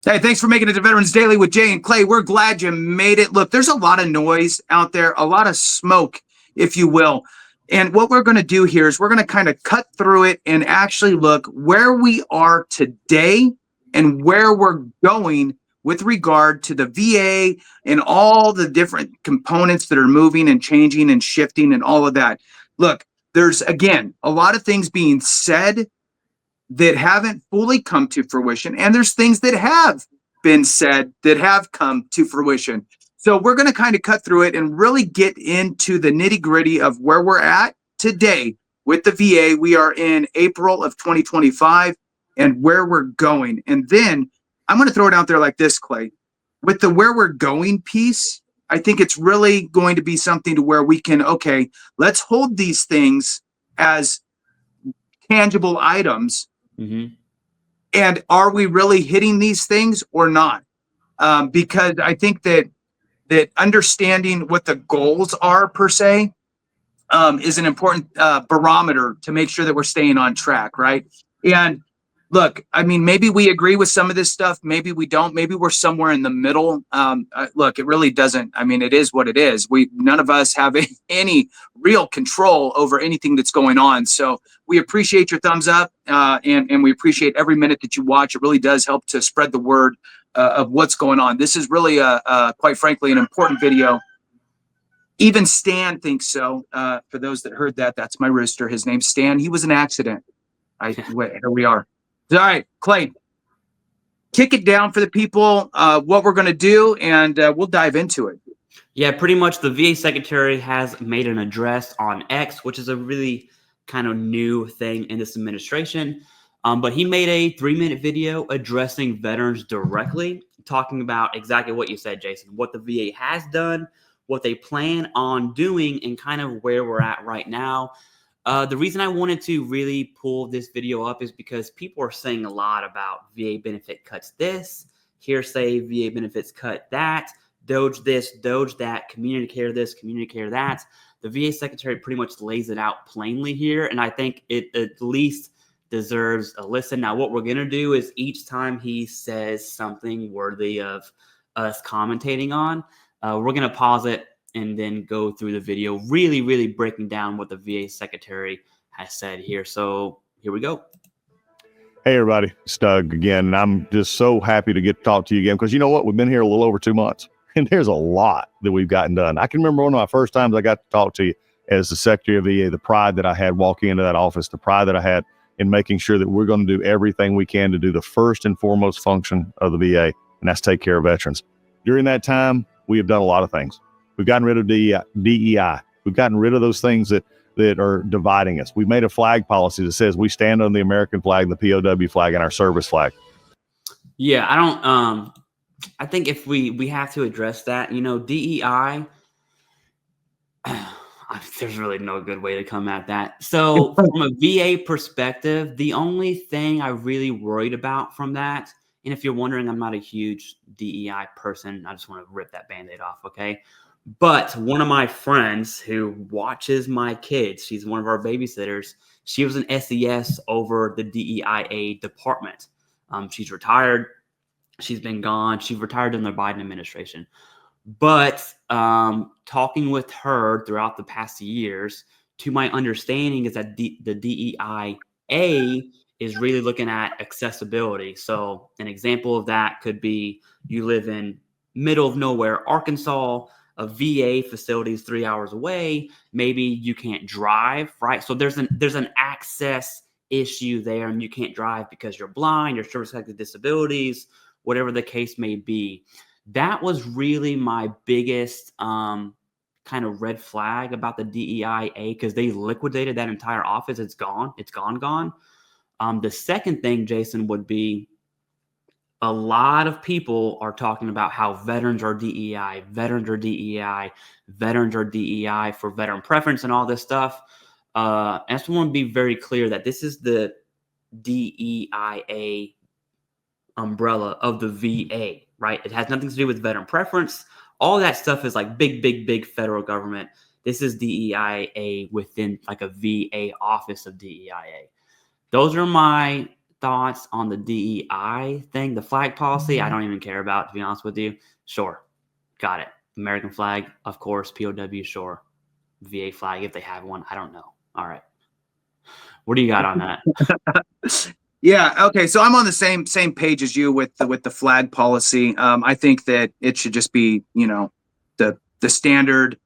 Hey, thanks for making it to Veterans Daily with Jay and Clay. We're glad you made it. Look, there's a lot of noise out there, a lot of smoke, if you will. And what we're going to do here is we're going to kind of cut through it and actually look where we are today and where we're going with regard to the VA and all the different components that are moving and changing and shifting and all of that. Look, there's, again, a lot of things being said that haven't fully come to fruition, and there's things that have been said that have come to fruition. So we're going to kind of cut through it and really get into the nitty-gritty of where we're at today with the VA. We are in April of 2025 and where we're going. And then I'm going to throw it out there like this, Clay. With the where we're going piece, I think it's really going to be something to where we can, okay, let's hold these things as tangible items. Mm-hmm. And are we really hitting these things or not? Because I think that understanding what the goals are per se is an important barometer to make sure that we're staying on track, right? And look, I mean, maybe we agree with some of this stuff, maybe we don't, maybe we're somewhere in the middle. Look, it really doesn't, I mean, it is what it is. None of us have any real control over anything that's going on. So we appreciate your thumbs up and we appreciate every minute that you watch. It really does help to spread the word of what's going on. This is really, quite frankly, an important video. Even Stan thinks so. For those that heard that, that's my rooster. His name's Stan. He was an accident. Here we are. All right, Clay, kick it down for the people, what we're going to do, and we'll dive into it. Yeah, pretty much the VA secretary has made an address on X, which is a really kind of new thing in this administration. But he made a 3-minute video addressing veterans directly, talking about exactly what you said, Jason, what the VA has done, what they plan on doing, and kind of where we're at right now. The reason I wanted to really pull this video up is because people are saying a lot about VA benefit cuts this, hearsay VA benefits cut that, Doge this, Doge that, community care this, community care that. The VA secretary pretty much lays it out plainly here, and I think it at least deserves a listen. Now, what we're going to do is each time he says something worthy of us commentating on, we're going to pause it and then go through the video, really, really breaking down what the VA secretary has said here. So here we go. Hey, everybody. It's Doug again. And I'm just so happy to get to talk to you again because you know what? We've been here a little over 2 months, and there's a lot that we've gotten done. I can remember one of my first times I got to talk to you as the Secretary of VA, the pride that I had walking into that office, the pride that I had in making sure that we're going to do everything we can to do the first and foremost function of the VA, and that's take care of veterans. During that time, we have done a lot of things. We've gotten rid of DEI. We've gotten rid of those things that are dividing us. We've made a flag policy that says we stand on the American flag, the POW flag, and our service flag. Yeah, I think if we have to address that, you know, DEI, there's really no good way to come at that. So from a VA perspective, the only thing I really worried about from that, and if you're wondering, I'm not a huge DEI person. I just want to rip that Band-Aid off, okay? But one of my friends who watches my kids, she's one of our babysitters, she was an SES over the DEIA department. She's retired. She's been gone. She's retired in the Biden administration. But talking with her throughout the past years, to my understanding is that the DEIA is really looking at accessibility. So an example of that could be you live in middle of nowhere, Arkansas, a VA facility is 3 hours away. Maybe you can't drive, right? So there's an access issue there, and you can't drive because you're blind, you're service-connected disabilities, whatever the case may be. That was really my biggest kind of red flag about the DEIA because they liquidated that entire office. It's gone. It's gone. The second thing, Jason, would be a lot of people are talking about how veterans are DEI, veterans are DEI, veterans are DEI for veteran preference and all this stuff. I just want to be very clear that this is the DEIA umbrella of the VA, right? It has nothing to do with veteran preference. All that stuff is like big federal government. This is DEIA within like a VA office of DEIA. Those are my thoughts on the DEI thing, the flag policy. I don't even care about, to be honest with you. Sure. Got it. American flag, of course. POW, sure. VA flag, if they have one. I don't know. All right. What do you got on that? Yeah. Okay. So I'm on the same page as you with the flag policy. I think that it should just be, the standard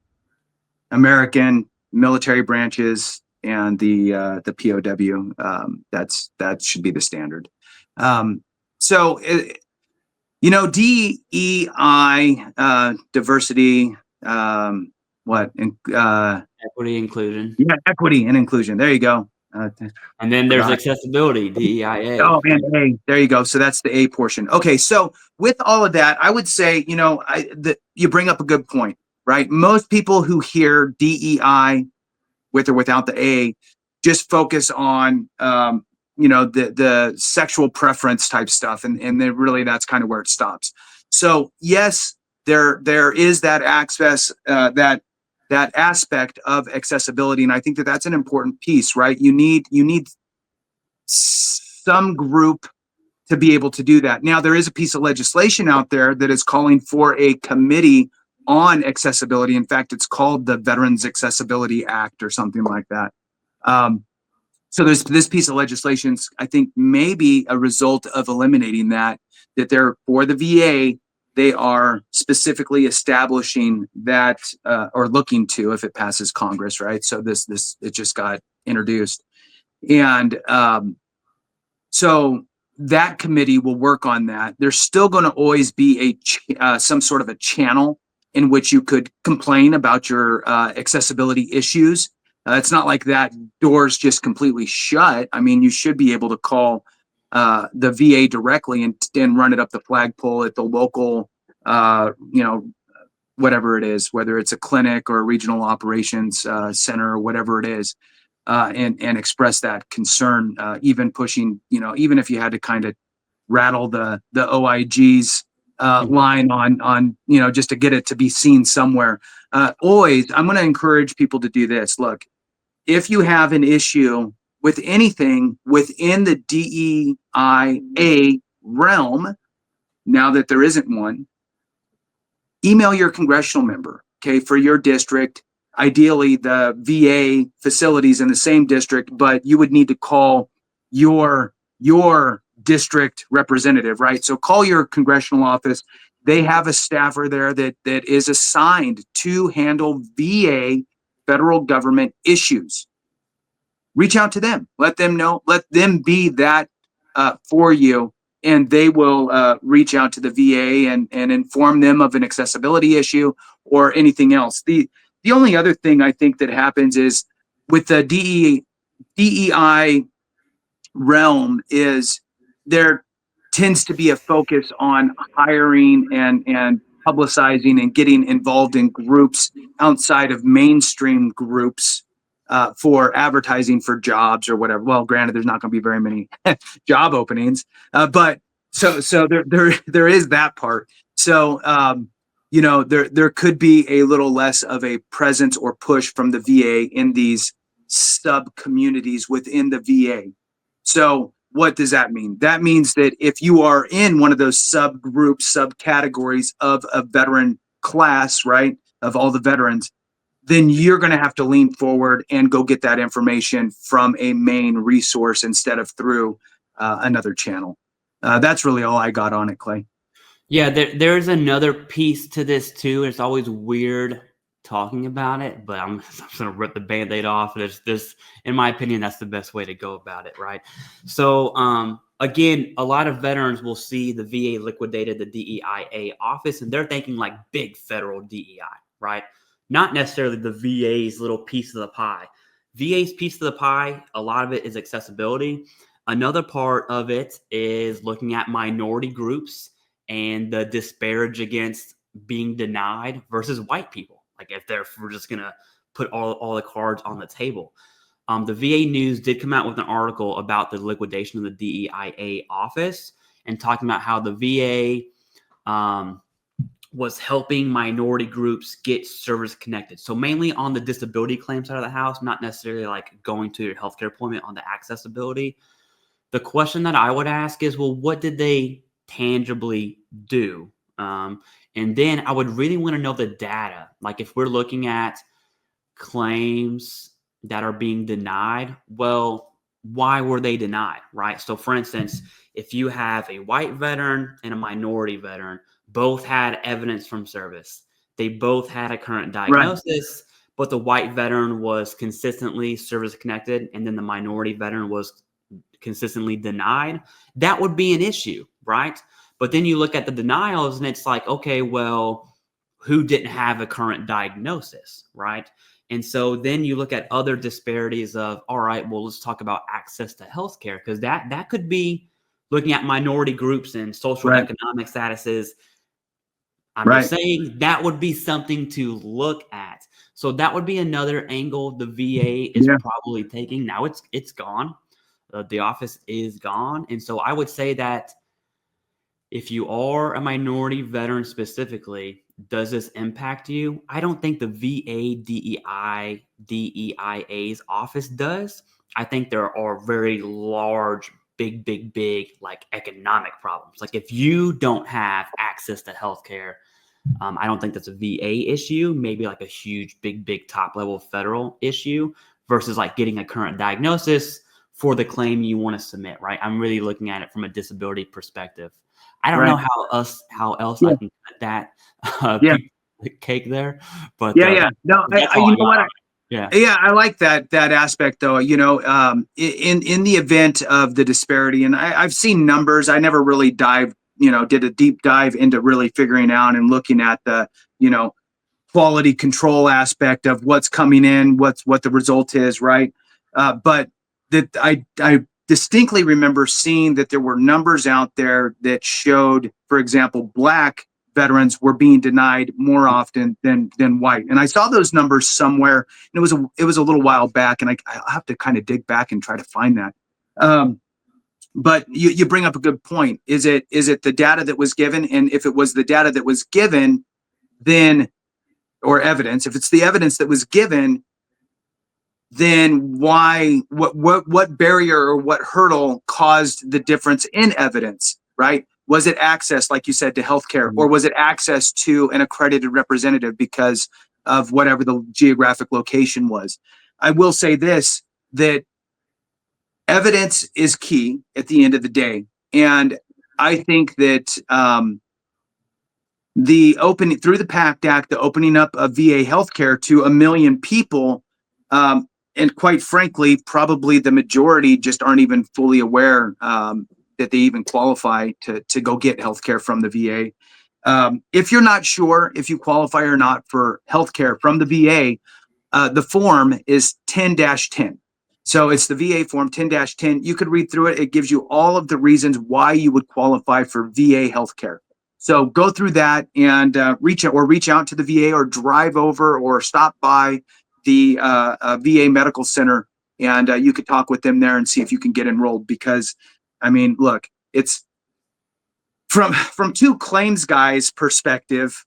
American military branches and the POW. That should be the standard. So DEI, diversity, Equity, inclusion. Yeah, equity and inclusion. There you go. And then there's accessibility, DEIA. Oh, man, A. There you go. So that's the A portion. Okay, so with all of that, I would say, you bring up a good point, right? Most people who hear DEI with or without the A just focus on, the sexual preference type stuff, and then really that's kind of where it stops. So yes, there is that access, that aspect of accessibility, and I think that that's an important piece, right? You need some group to be able to do that. Now, there is a piece of legislation out there that is calling for a committee on accessibility. In fact, it's called the Veterans Accessibility Act or something like that. So there's this piece of legislation, I think, maybe a result of eliminating that they're, for the VA, they are specifically establishing that, or looking to, if it passes Congress, right? So it just got introduced. And so that committee will work on that. There's still going to always be some sort of a channel in which you could complain about your accessibility issues. It's not like that door's just completely shut. I mean, you should be able to call the VA directly and run it up the flagpole at the local, whatever it is, whether it's a clinic or a regional operations center or whatever it is, and express that concern, even pushing, even if you had to kind of rattle the OIG's line on, just to get it to be seen somewhere. Always, I'm going to encourage people to do this. Look, if you have an issue with anything within the DEIA realm, now that there isn't one, email your congressional member, okay, for your district, ideally the VA facilities in the same district, but you would need to call your district representative, right? So call your congressional office. They have a staffer there that is assigned to handle VA federal government issues. Reach out to them. Let them know. Let them be that for you, and they will reach out to the VA and inform them of an accessibility issue or anything else. The only other thing I think that happens is with the DEI realm is there tends to be a focus on hiring and publicizing and getting involved in groups outside of mainstream groups for advertising for jobs or whatever. Well, granted, there's not going to be very many job openings, but so there is that part. So there could be a little less of a presence or push from the VA in these sub communities within the VA. So what does that mean? That means that if you are in one of those subgroups, subcategories of a veteran class, right, of all the veterans, then you're going to have to lean forward and go get that information from a main resource instead of through another channel. That's really all I got on it, Clay. Yeah, there's another piece to this too. It's always weird talking about it, but I'm just going to rip the Band-Aid off. This, in my opinion, that's the best way to go about it, right? So, again, a lot of veterans will see the VA liquidated the DEIA office, and they're thinking like big federal DEI, right? Not necessarily the VA's little piece of the pie. VA's piece of the pie, a lot of it is accessibility. Another part of it is looking at minority groups and the disparage against being denied versus white people. Like if we're just going to put all the cards on the table. The VA News did come out with an article about the liquidation of the DEIA office and talking about how the VA was helping minority groups get service connected. So mainly on the disability claim side of the house, not necessarily like going to your healthcare appointment on the accessibility. The question that I would ask is, well, what did they tangibly do? And then I would really want to know the data. Like if we're looking at claims that are being denied, well, why were they denied, right? So for instance, if you have a white veteran and a minority veteran, both had evidence from service. They both had a current diagnosis, but the white veteran was consistently service connected and then the minority veteran was consistently denied. That would be an issue, right? But then you look at the denials and it's like, okay, well, who didn't have a current diagnosis, right? And so then you look at other disparities of, all right, well, let's talk about access to healthcare, because that could be looking at minority groups and social economic statuses. I'm just saying that would be something to look at. So that would be another angle the VA is probably taking. Now it's gone. The office is gone. And so I would say that if you are a minority veteran specifically, does this impact you? I don't think the VA DEIA's office does. I think there are very large, big, like economic problems. Like if you don't have access to healthcare, I don't think that's a VA issue, maybe like a huge, big top level federal issue versus like getting a current diagnosis for the claim you want to submit, right? I'm really looking at it from a disability perspective. I don't know how else I can cut that cake there, but no, you know what? Yeah, I like that aspect though. You know, in the event of the disparity, and I've seen numbers. I never really did a deep dive into really figuring out and looking at the, quality control aspect of what's coming in, what the result is, right? But that I distinctly remember seeing that there were numbers out there that showed, for example, Black veterans were being denied more often than white. And I saw those numbers somewhere, and it was a little while back, and I'll have to kind of dig back and try to find that. But you bring up a good point. Is it the data that was given? And if it was the data that was given, then, or evidence, if it's the evidence that was given, then why, what barrier or what hurdle caused the difference in evidence, right? Was it access, like you said, to healthcare, or was it access to an accredited representative because of whatever the geographic location was? I will say this, that evidence is key at the end of the day. And I think that the opening through the PACT Act, the opening up of VA healthcare to 1 million people, and quite frankly, probably the majority just aren't even fully aware that they even qualify to go get healthcare from the VA. If you're not sure if you qualify or not for healthcare from the VA, the form is 10-10. So it's the VA form 10-10. You could read through it. It gives you all of the reasons why you would qualify for VA healthcare. So go through that and reach out to the VA, or drive over or stop by the VA medical center, and you could talk with them there and see if you can get enrolled. Because, I mean, look, it's from two claims guys' perspective.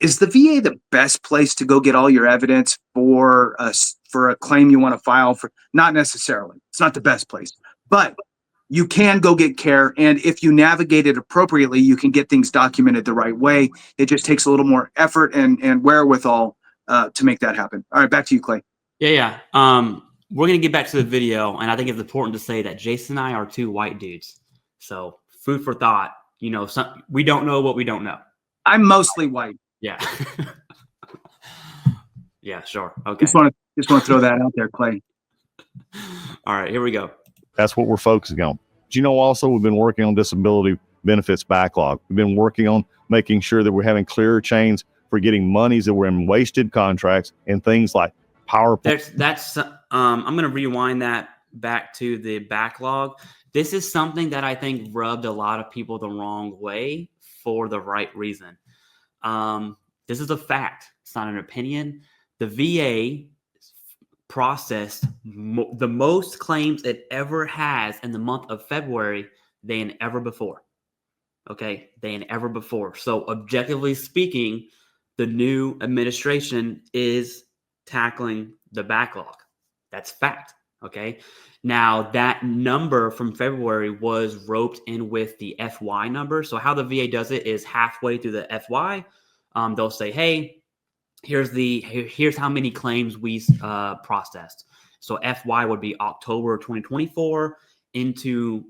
Is the VA the best place to go get all your evidence for a claim you want to file for? Not necessarily. It's not the best place, but you can go get care. And if you navigate it appropriately, you can get things documented the right way. It just takes a little more effort and wherewithal to make that happen. All right, back to you, Clay. Yeah. We're going to get back to the video. And I think it's important to say that Jason and I are two white dudes. So food for thought, we don't know what we don't know. I'm mostly white. Yeah. Yeah, sure. Okay. Just want to throw that out there, Clay. All right, here we go. That's what we're focusing on. But also we've been working on disability benefits backlog. We've been working on making sure that we're having clearer chains for getting monies that were in wasted contracts and things like PowerPoint. I'm going to rewind that back to the backlog. This is something that I think rubbed a lot of people the wrong way for the right reason. This is a fact. It's not an opinion. The VA processed the most claims it ever has in the month of February than ever before. Okay, than ever before. So objectively speaking, the new administration is tackling the backlog. That's fact. Okay. Now that number from February was roped in with the FY number. So how the VA does it is halfway through the FY, they'll say, "Hey, here's how many claims we processed." So FY would be October 2024 into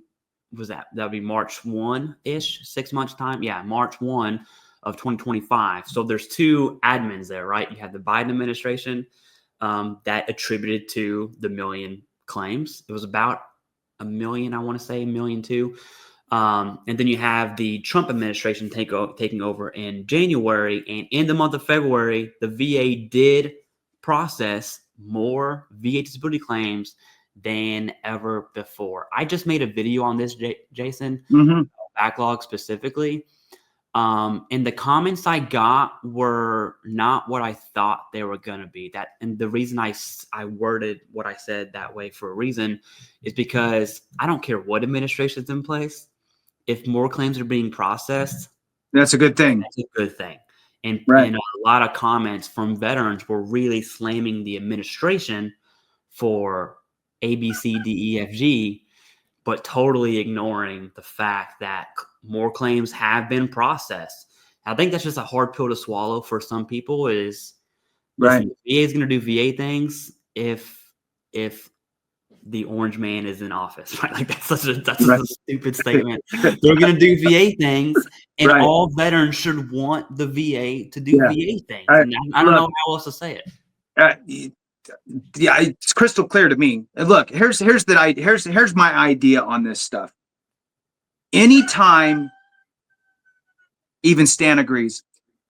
that would be March 1-ish, 6 months time. Yeah, March 1 of 2025. So there's two admins there, right? You have the Biden administration that attributed to the million claims. It was about a million, I want to say, 1.2 million. And then you have the Trump administration taking over in January. And in the month of February, the VA did process more VA disability claims than ever before. I just made a video on this, Jason, backlog specifically. And the comments I got were not what I thought they were going to be. And the reason I worded what I said that way for a reason is because I don't care what administration's in place. If more claims are being processed, that's a good thing. That's a good thing. And a lot of comments from veterans were really slamming the administration for A, B, C, D, E, F, G, but totally ignoring the fact that more claims have been processed. I think that's just a hard pill to swallow for some people. Is listen, VA is going to do VA things if the orange man is in office, right? Like that's such a stupid statement. They're going to do VA things, and all veterans should want the VA to do VA things. I don't know how else to say it. Yeah, it's crystal clear to me. And look, here's my idea on this stuff. Anytime, even Stan agrees,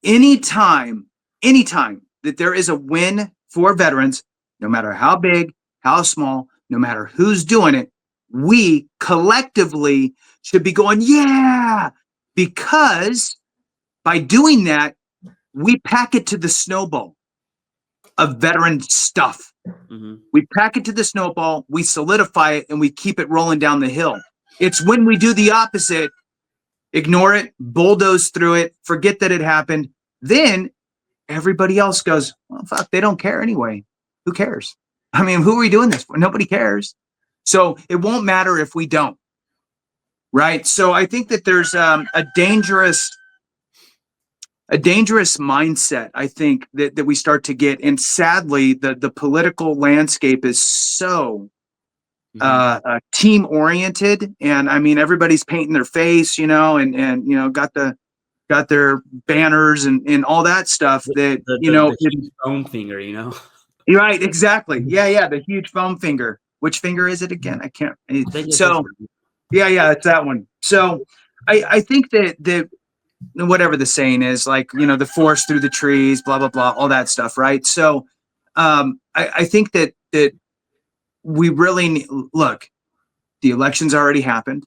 anytime that there is a win for veterans, no matter how big, how small, no matter who's doing it, we collectively should be going, yeah, because by doing that, we pack it to the snowball of veteran stuff. We pack it to the snowball, we solidify it, and we keep it rolling down the hill. It's when we do the opposite, ignore it, bulldoze through it, forget that it happened, then everybody else goes, well, fuck, they don't care anyway. Who cares? I mean, who are we doing this for? Nobody cares. So it won't matter if we don't, right? So I think that there's a dangerous mindset, I think, that we start to get. And sadly, the political landscape is so team oriented. And I mean, everybody's painting their face, and got their banners and all that stuff the huge foam finger, You're right, exactly. Yeah, the huge foam finger. Which finger is it again? I can't. So, yeah, it's that one. So, I think that whatever the saying is, like, the forest through the trees, blah blah blah, all that stuff, right? So, I think that we really look. The election's already happened.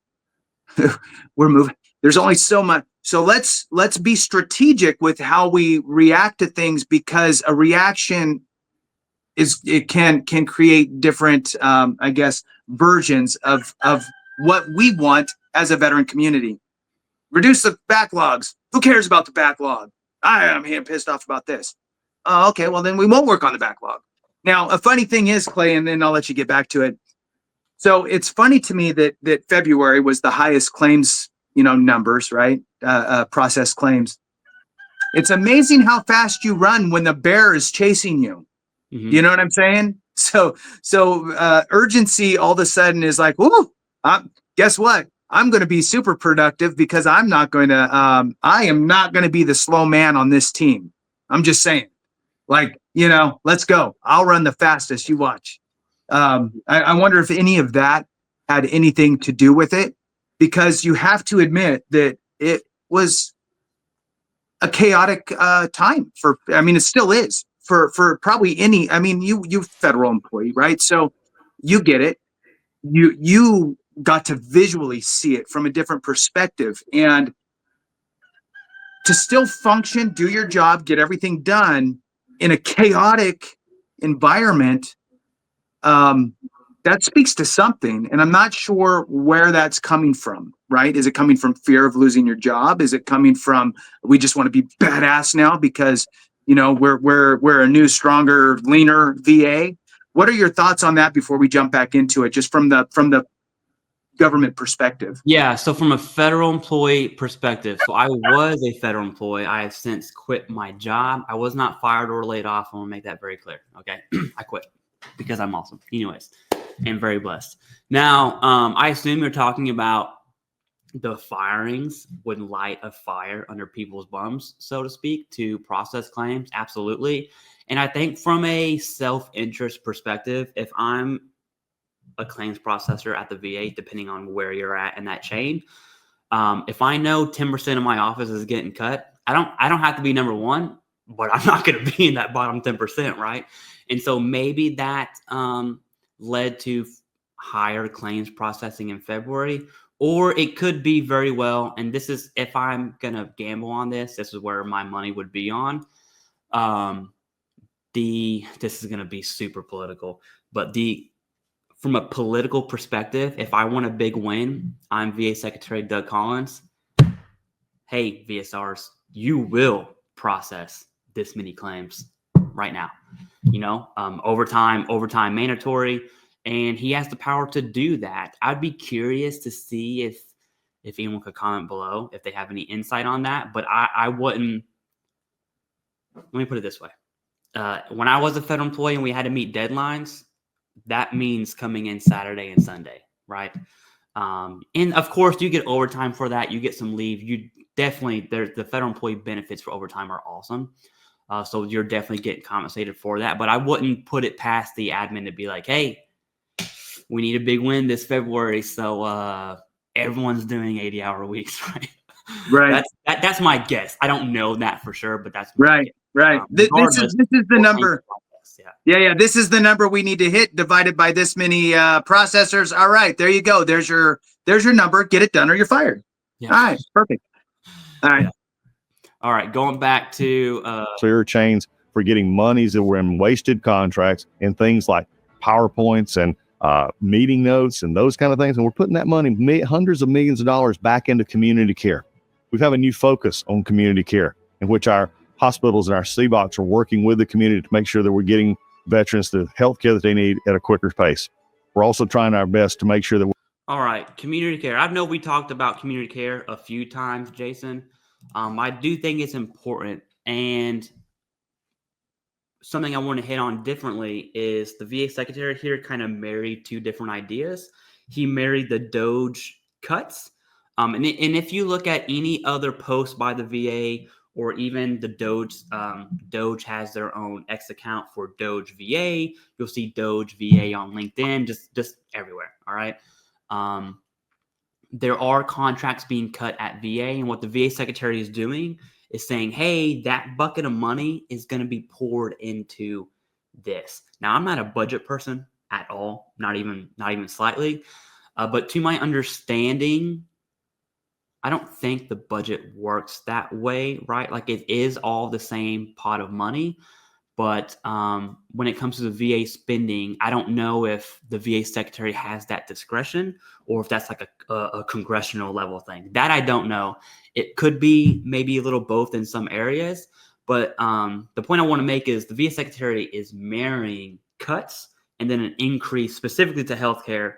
We're moving. There's only so much. So let's be strategic with how we react to things, because a reaction can create different, I guess, versions of what we want as a veteran community. Reduce the backlogs. Who cares about the backlog? I'm here pissed off about this. Oh, okay, well then we won't work on the backlog. Now, a funny thing is, Clay, and then I'll let you get back to it. So it's funny to me that February was the highest claims, numbers, right? Processed claims. It's amazing how fast you run when the bear is chasing you. You know what I'm saying? So urgency all of a sudden is like, ooh, guess what? I'm going to be super productive because I am not going to be the slow man on this team. I'm just saying, like, let's go. I'll run the fastest. You watch. I wonder if any of that had anything to do with it, because you have to admit that it was a chaotic time it still is for probably any, you federal employee, right? So you get it. You got to visually see it from a different perspective, and to still function, do your job, get everything done in a chaotic environment, that speaks to something. And I'm not sure where that's coming from, right? Is it coming from fear of losing your job? Is it coming from, we just want to be badass now because, we're a new, stronger, leaner VA? What are your thoughts on that before we jump back into it, just from the government perspective? Yeah, so from a federal employee perspective, so I was a federal employee. I have since quit my job. I was not fired or laid off. I want to make that very clear. Okay, I quit because I'm awesome. Anyways, and very blessed. Now, I assume you're talking about the firings would light a fire under people's bums, so to speak, to process claims. Absolutely. And I think from a self-interest perspective, if I'm a claims processor at the VA, depending on where you're at in that chain, if I know 10% of my office is getting cut, I don't have to be number one, but I'm not going to be in that bottom 10%, right? And so maybe that led to higher claims processing in February, or it could be very well, and this is, if I'm going to gamble on this is where my money would be on. This is going to be super political, but from a political perspective, if I want a big win, I'm VA Secretary Doug Collins. Hey, VSRs, you will process this many claims right now. You know, overtime mandatory, and he has the power to do that. I'd be curious to see if anyone could comment below if they have any insight on that. But I wouldn't. Let me put it this way: when I was a federal employee and we had to meet deadlines, that means coming in Saturday and Sunday, right? And of course, you get overtime for that. You get some leave. You definitely, the federal employee benefits for overtime are awesome. So you're definitely getting compensated for that. But I wouldn't put it past the admin to be like, hey, we need a big win this February. So everyone's doing 80-hour weeks, right? Right. That's my guess. I don't know that for sure, but that's right. Guess. Right. This is the number. Yeah. This is the number we need to hit, divided by this many processors. All right, there you go. There's your number. Get it done or you're fired. Yeah. All right, perfect. All right. Yeah. All right, going back to clear chains for getting monies that were in wasted contracts and things like PowerPoints and meeting notes and those kind of things. And we're putting that money, hundreds of millions of dollars, back into community care. We have a new focus on community care, in which our hospitals and our CBOCs are working with the community to make sure that we're getting veterans the health care that they need at a quicker pace. We're also trying our best to make sure that all right, community care. I know we talked about community care a few times, Jason. I do think it's important, and something I want to hit on differently is the VA secretary here kind of married two different ideas. He married the Doge cuts. And if you look at any other post by the VA or even the Doge, Doge has their own X account for Doge VA. You'll see Doge VA on LinkedIn, just everywhere. All right. There are contracts being cut at VA, and what the VA secretary is doing is saying, hey, that bucket of money is going to be poured into this. Now, I'm not a budget person at all, not even slightly. But to my understanding, I don't think the budget works that way, right? Like, it is all the same pot of money. But when it comes to the VA spending, I don't know if the VA secretary has that discretion or if that's like a congressional level thing. That I don't know. It could be maybe a little both in some areas. But the point I want to make is the VA secretary is marrying cuts and then an increase specifically to healthcare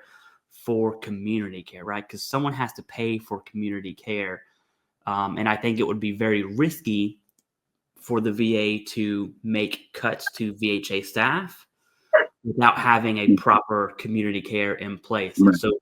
for community care, right? Because someone has to pay for community care. And I think it would be very risky for the VA to make cuts to VHA staff without having a proper community care in place. And so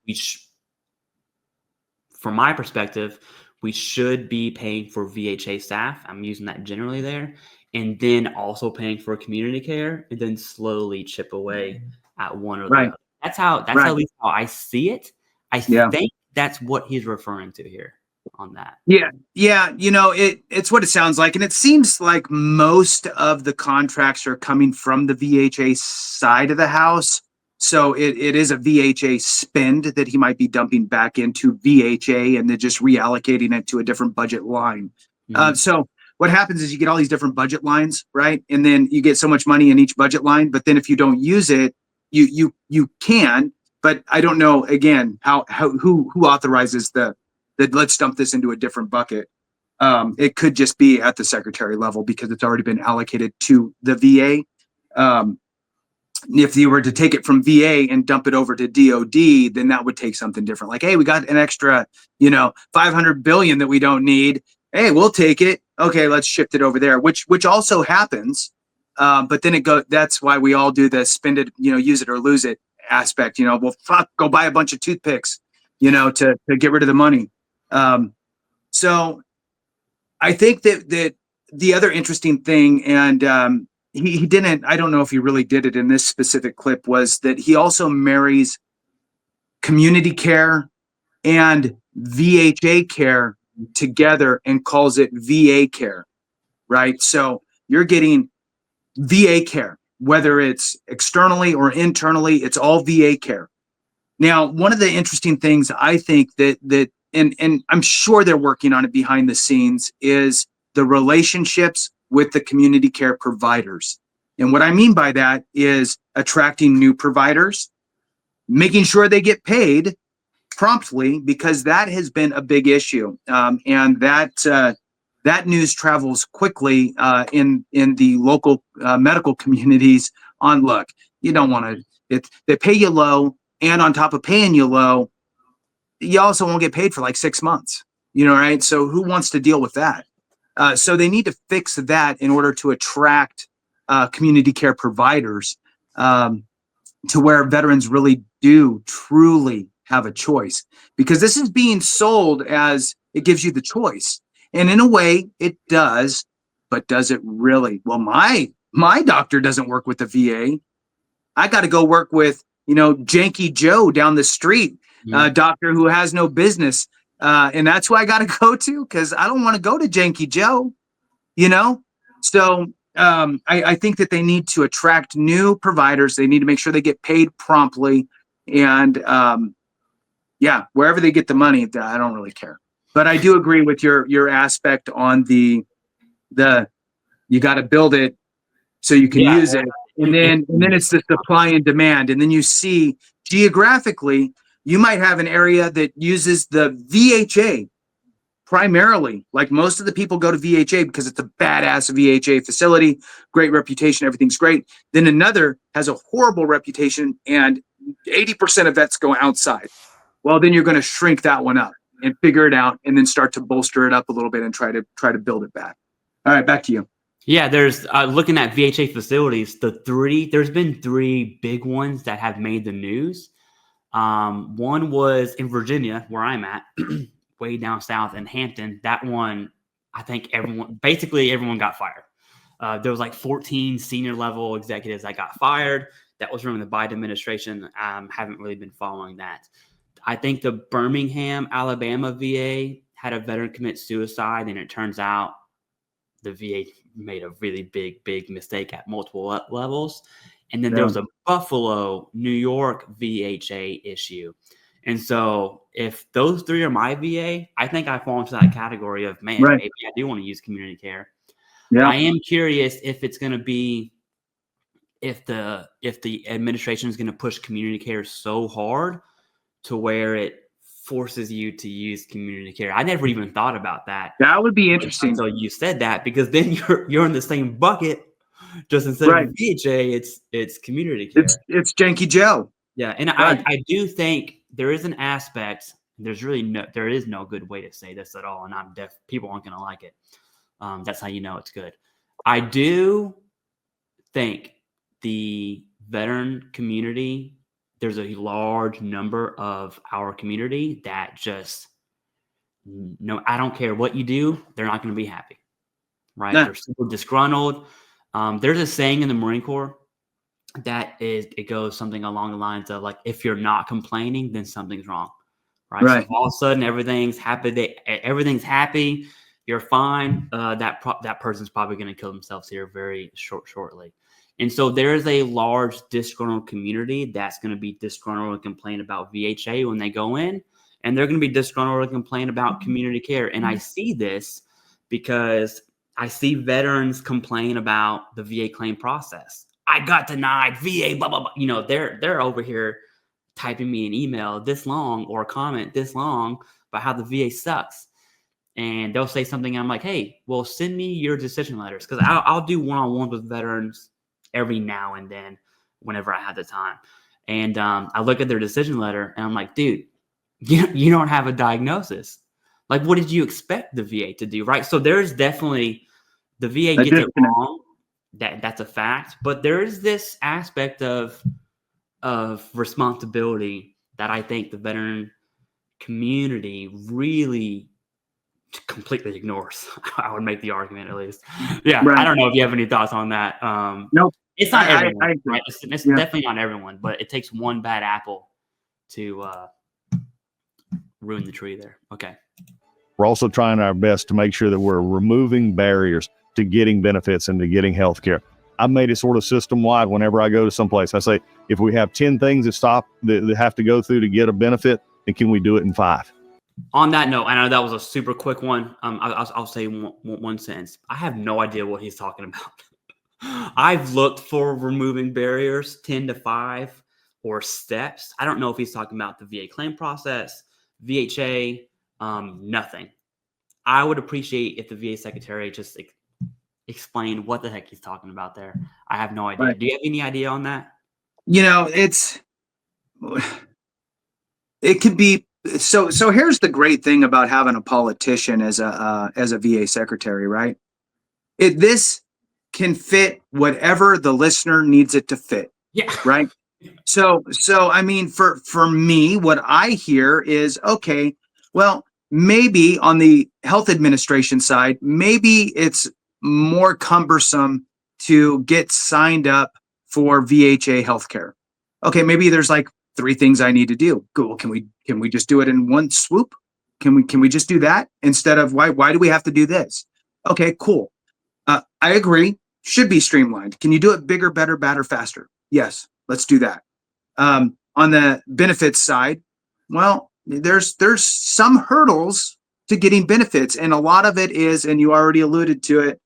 from my perspective, we should be paying for VHA staff. I'm using that generally there. And then also paying for community care and then slowly chip away at one or the other. That's at least how I see it. I think that's what he's referring to here on that. Yeah. You know, it's what it sounds like. And it seems like most of the contracts are coming from the VHA side of the house. So it is a VHA spend that he might be dumping back into VHA and then just reallocating it to a different budget line. Mm-hmm. So what happens is you get all these different budget lines, right? And then you get so much money in each budget line, but then if you don't use it, you can, but I don't know, again, who authorizes that let's dump this into a different bucket. It could just be at the secretary level because it's already been allocated to the VA. If you were to take it from VA and dump it over to DOD, then that would take something different. Like, hey, we got an extra, 500 billion that we don't need. Hey, we'll take it. Okay, let's shift it over there, which also happens. But then that's why we all do the spend it, use it or lose it aspect. Well, fuck, go buy a bunch of toothpicks, to get rid of the money. So I think that the other interesting thing, and he didn't, I don't know if he really did it in this specific clip, was that he also marries community care and VHA care together and calls it VA care, right? So you're getting VA care, whether it's externally or internally, it's all VA care. Now, one of the interesting things I think that and I'm sure they're working on it behind the scenes is the relationships with the community care providers. And what I mean by that is attracting new providers, making sure they get paid promptly, because that has been a big issue. And that news travels quickly in the local medical communities on, look, you don't want to, they pay you low, and on top of paying you low, you also won't get paid for like 6 months, right? So who wants to deal with that? So they need to fix that in order to attract community care providers to where veterans really do truly have a choice, because this is being sold as it gives you the choice. And in a way it does, but does it really? Well, my doctor doesn't work with the VA. I got to go work with, Janky Joe down the street, doctor who has no business. And that's who I got to go to, because I don't want to go to Janky Joe, So I think that they need to attract new providers. They need to make sure they get paid promptly. And wherever they get the money, I don't really care. But I do agree with your aspect on the you got to build it so you can use it. And then it's the supply and demand. And then you see geographically, you might have an area that uses the VHA primarily. Like most of the people go to VHA because it's a badass VHA facility, great reputation, everything's great. Then another has a horrible reputation and 80% of vets go outside. Well, then you're going to shrink that one up and figure it out, and then start to bolster it up a little bit and try to build it back. All right, back to you. Yeah, there's looking at VHA facilities, there's been 3 big ones that have made the news. One was in Virginia, where I'm at, way down south in Hampton. That one, I think basically everyone got fired. There was like 14 senior level executives that got fired. That was from the Biden administration. Haven't really been following that. I think the Birmingham, Alabama VA had a veteran commit suicide, and it turns out the VA made a really big mistake at multiple levels. And then there was a Buffalo, New York VHA issue. And so if those 3 are my VA, I think I fall into that category of, man, maybe I do want to use community care. Yeah. I am curious if it's going to be, if the administration is going to push community care so hard to where it forces you to use community care. I never even thought about that. That would be interesting. So you said that, because then you're in the same bucket. Just instead of VHA, it's community care. It's Janky Joe. Yeah, and I do think there is an aspect. There is no good way to say this at all, and people aren't going to like it. That's how you know it's good. I do think the veteran community, there's a large number of our community that just, no, I don't care what you do, they're not going to be happy, right? They're super disgruntled. There's a saying in the Marine Corps that it goes something along the lines of, like, if you're not complaining, then something's wrong, right? So all of a sudden everything's happy, you're fine. That person's probably going to kill themselves here very shortly. And so there is a large disgruntled community that's going to be disgruntled and complain about VHA when they go in, and they're going to be disgruntled and complain about community care. And I see this because I see veterans complain about the VA claim process. I got denied, VA, blah, blah, blah. They're over here typing me an email this long or a comment this long about how the VA sucks. And they'll say something, and I'm like, hey, well, send me your decision letters, because I'll do one-on-ones with veterans every now and then. whenever I had the time. And I look at their decision letter and I'm like, dude, you don't have a diagnosis. Like, what did you expect the VA to do, right? So there's definitely, the VA gets it wrong. That's a fact. But there is this aspect of responsibility that I think the veteran community really completely ignores. I would make the argument, at least. Yeah, Right. I don't know if you have any thoughts on that. Nope. It's not everyone, I right? It's definitely not everyone, but it takes one bad apple to ruin the tree there. Okay. We're also trying our best to make sure that we're removing barriers to getting benefits and to getting health care. I've made it sort of system-wide whenever I go to someplace. I say, if we have 10 things that have to go through to get a benefit, then can we do it in 5? On that note, I know that was a super quick one. I'll say one sentence. I have no idea what he's talking about. I've looked for removing barriers, 10 to 5, or steps. I don't know if he's talking about the VA claim process, VHA, nothing. I would appreciate if the VA secretary just explain what the heck he's talking about there. I have no idea. Right. Do you have any idea on that? It could be. So here's the great thing about having a politician as a VA secretary, right? This can fit whatever the listener needs it to fit. Yeah. Right. So I mean, for me, what I hear is, okay, well, maybe on the health administration side, maybe it's more cumbersome to get signed up for VHA healthcare. Okay, maybe there's like 3 things I need to do. Cool. Can we just do it in one swoop? Can we just do that instead of why do we have to do this? Okay, cool. I agree. Should be streamlined. Can you do it bigger, better, badder, faster? Yes, let's do that. On the benefits side, well, there's some hurdles to getting benefits, and a lot of it is, and you already alluded to it,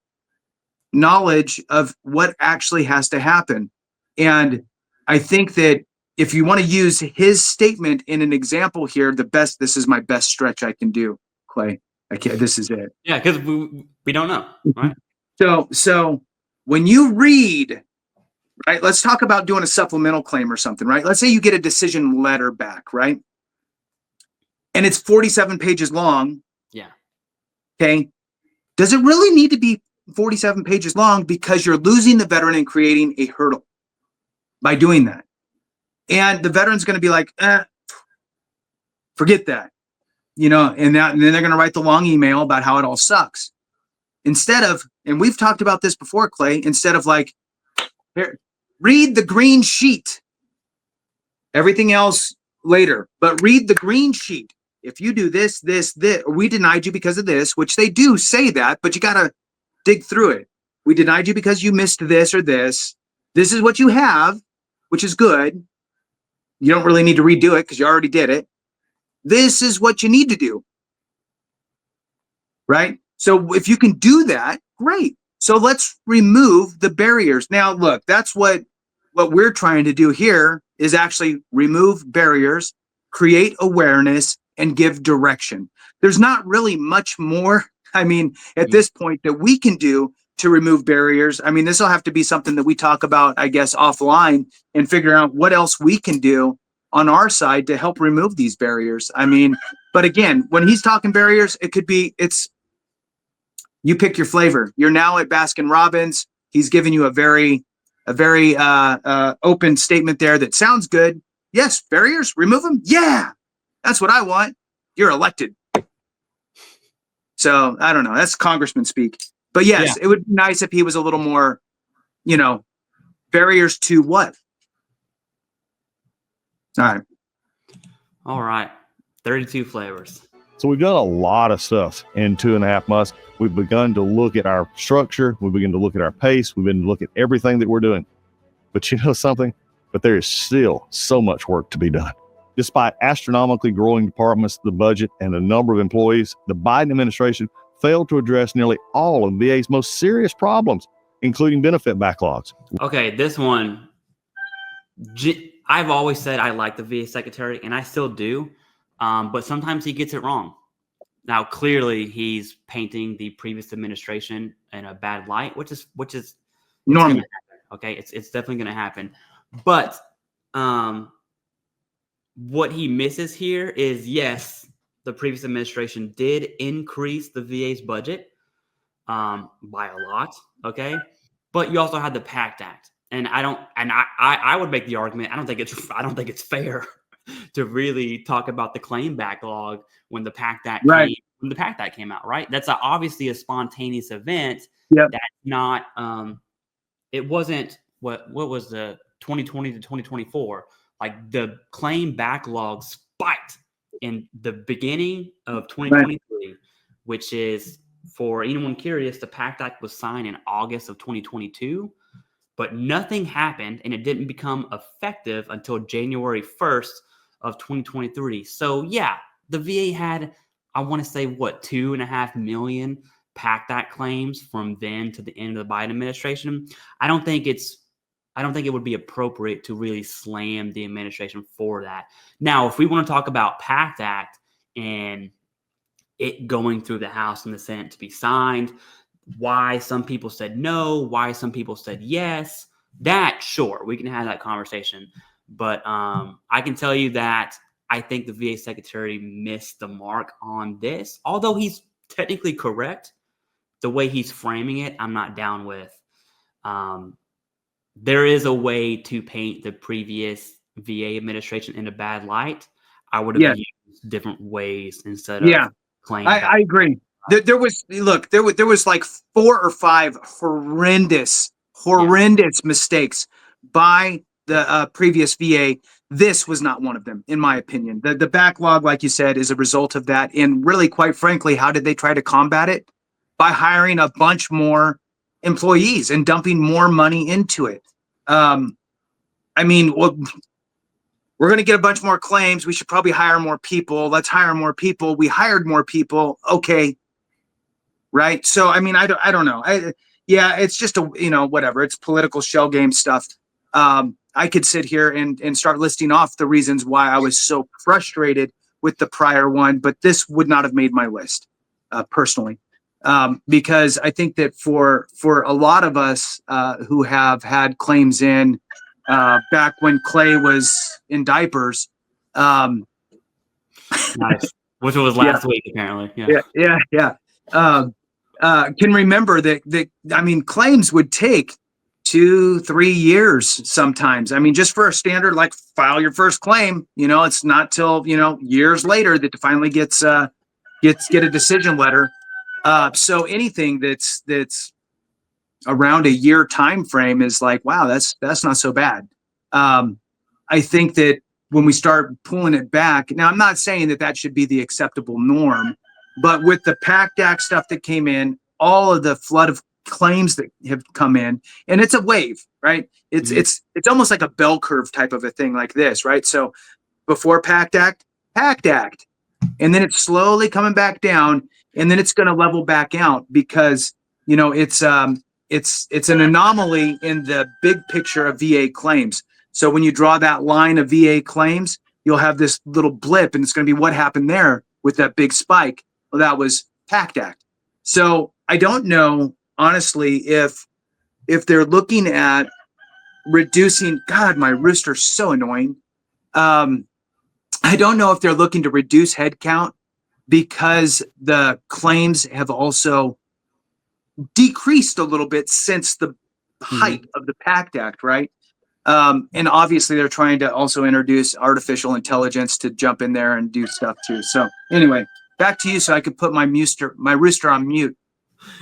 knowledge of what actually has to happen. And I think that if you want to use his statement in an example here, this is my best stretch I can do, Clay. This is it. Yeah, because we don't know, right? So when you read, right, let's talk about doing a supplemental claim or something, right? Let's say you get a decision letter back, right? And it's 47 pages long. Yeah. Okay. Does it really need to be 47 pages long? Because you're losing the veteran and creating a hurdle by doing that. And the veteran's going to be like, forget that, and then they're going to write the long email about how it all sucks. Instead of, and we've talked about this before, Clay, instead of like, here, read the green sheet, everything else later, but read the green sheet. If you do this, we denied you because of this, which they do say that, but you got to dig through it. We denied you because you missed this or this. This is what you have, which is good. You don't really need to redo it because you already did it. This is what you need to do. Right? So if you can do that, great. So let's remove the barriers. Now, look, that's what we're trying to do here is actually remove barriers, create awareness, and give direction. There's not really much more, at this point that we can do to remove barriers. This will have to be something that we talk about, I guess, offline and figure out what else we can do on our side to help remove these barriers. But again, when he's talking barriers, it could be, you pick your flavor. You're now at Baskin Robbins. He's giving you a very open statement there that sounds good. Yes, barriers, remove them. Yeah, that's what I want. You're elected. So I don't know. That's congressman speak. But yes, It would be nice if he was a little more, barriers to what? All right. 32 flavors. So we've done a lot of stuff in 2.5 months. We've begun to look at our structure. We've begun to look at our pace. We've been to look at everything that we're doing. But you know something? But there is still so much work to be done. Despite astronomically growing departments, the budget, and the number of employees, the Biden administration failed to address nearly all of VA's most serious problems, including benefit backlogs. Okay, this one, I've always said I like the VA secretary, and I still do, but sometimes he gets it wrong. Now, clearly, he's painting the previous administration in a bad light, which is normal. Okay, it's definitely going to happen. But what he misses here is, yes, the previous administration did increase the VA's budget by a lot, okay? But you also had the PACT Act. And I would make the argument, I don't think it's fair to really talk about the claim backlog when the PACT Act came out, right? That's obviously a spontaneous event. Yep. That's not it wasn't what was the 2020 to 2024. Like the claim backlog spiked in the beginning of 2023, which is, for anyone curious, the PACT Act was signed in August of 2022, but nothing happened and it didn't become effective until January 1st of 2023. So yeah, the VA had, I want to say, 2.5 million PACT Act claims from then to the end of the Biden administration. I don't think it would be appropriate to really slam the administration for that. Now, if we want to talk about PACT Act and it going through the House and the Senate to be signed, why some people said no, why some people said yes, that, sure, we can have that conversation. But I can tell you that I think the VA secretary missed the mark on this. Although he's technically correct, the way he's framing it, I'm not down with. There is a way to paint the previous VA administration in a bad light. I would have used different ways instead of claiming. I agree. There was like 4 or 5 horrendous mistakes by the previous VA. This was not one of them, in my opinion. The backlog, like you said, is a result of that. And really, quite frankly, how did they try to combat it? By hiring a bunch more employees and dumping more money into it. I mean, we're going to get a bunch more claims. We should probably hire more people. Let's hire more people. We hired more people. Okay. Right. So, I mean, I don't know. It's just whatever. It's political shell game stuff. I could sit here and start listing off the reasons why I was so frustrated with the prior one, but this would not have made my list, personally. Because I think that for a lot of us who have had claims in back when Clay was in diapers, nice, which was last week apparently. Can remember that. I mean, claims would take 2-3 years sometimes. I mean, just for a standard, like, file your first claim, it's not till years later that it finally get a decision letter. So anything that's around a year time frame is like, wow, that's not so bad. I think that when we start pulling it back, now I'm not saying that should be the acceptable norm, but with the PACT Act stuff that came in, all of the flood of claims that have come in, and it's a wave, right? It's almost like a bell curve type of a thing like this, right? So before PACT Act, and then it's slowly coming back down, and then it's going to level back out because it's an anomaly in the big picture of VA claims. So when you draw that line of VA claims, you'll have this little blip, and it's going to be what happened there with that big spike. Well, that was PACT Act. So I don't know, honestly, if they're looking at reducing. God, my rooster's so annoying. I don't know if they're looking to reduce headcount because the claims have also decreased a little bit since the height of the PACT Act, right? And obviously they're trying to also introduce artificial intelligence to jump in there and do stuff too. So anyway, back to you so I could put my rooster on mute.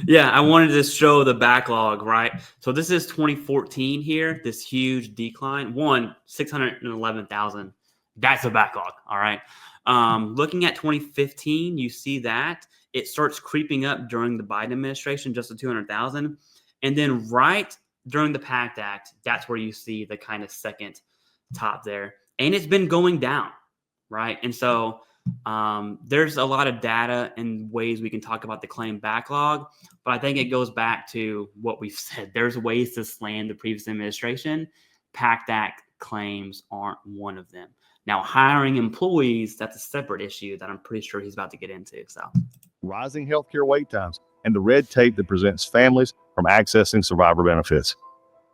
Yeah, I wanted to show the backlog, right? So this is 2014 here, this huge decline. 611,000. That's a backlog, all right? Looking at 2015, you see that it starts creeping up during the Biden administration, just to 200,000. And then right during the PACT Act, that's where you see the kind of second top there. And it's been going down, right? And so there's a lot of data and ways we can talk about the claim backlog, but I think it goes back to what we've said. There's ways to slam the previous administration. PACT Act claims aren't one of them. Now, hiring employees, that's a separate issue that I'm pretty sure he's about to get into. So, rising healthcare wait times and the red tape that prevents families from accessing survivor benefits.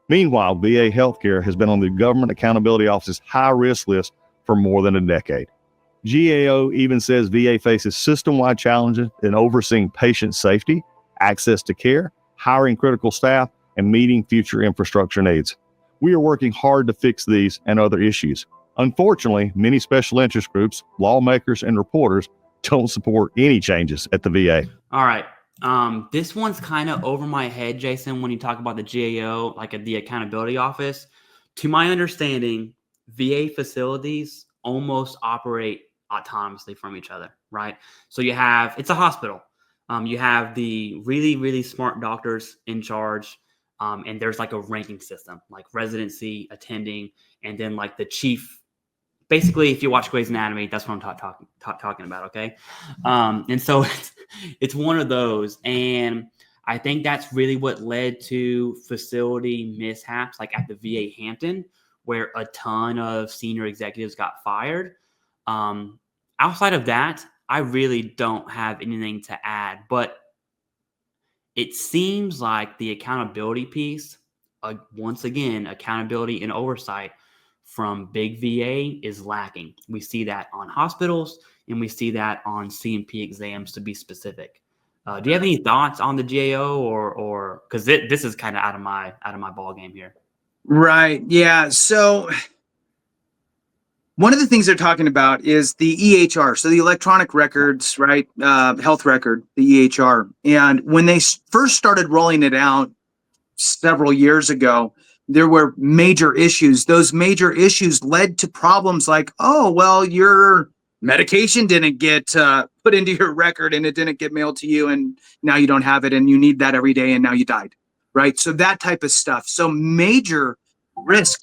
Meanwhile, VA healthcare has been on the Government Accountability Office's high-risk list for more than a decade. GAO even says VA faces system-wide challenges in overseeing patient safety, access to care, hiring critical staff, and meeting future infrastructure needs. We are working hard to fix these and other issues. Unfortunately, many special interest groups, lawmakers, and reporters don't support any changes at the VA. All right. This one's kind of over my head, Jason, when you talk about the GAO, like at the accountability office. To my understanding, VA facilities almost operate autonomously from each other, right? So it's a hospital. You have the really, really smart doctors in charge. And there's like a ranking system, like residency, attending, and then like the chief. Basically, if you watch Grey's Anatomy, that's what I'm talking about, okay? And so it's one of those. And I think that's really what led to facility mishaps, like at the VA Hampton, where a ton of senior executives got fired. Outside of that, I really don't have anything to add. But it seems like the accountability piece, once again, accountability and oversight from big VA is lacking. We see that on hospitals, and we see that on C&P exams, to be specific. Do you have any thoughts on the GAO, or because this is kind of out of my ball game here? Right. Yeah. So one of the things they're talking about is the EHR, so the electronic records, right? Health record, the EHR. And when they first started rolling it out several years ago, there were major issues. Those major issues led to problems like, oh, well, your medication didn't get put into your record and it didn't get mailed to you, and now you don't have it and you need that every day and now you died, right? So that type of stuff. So major risk.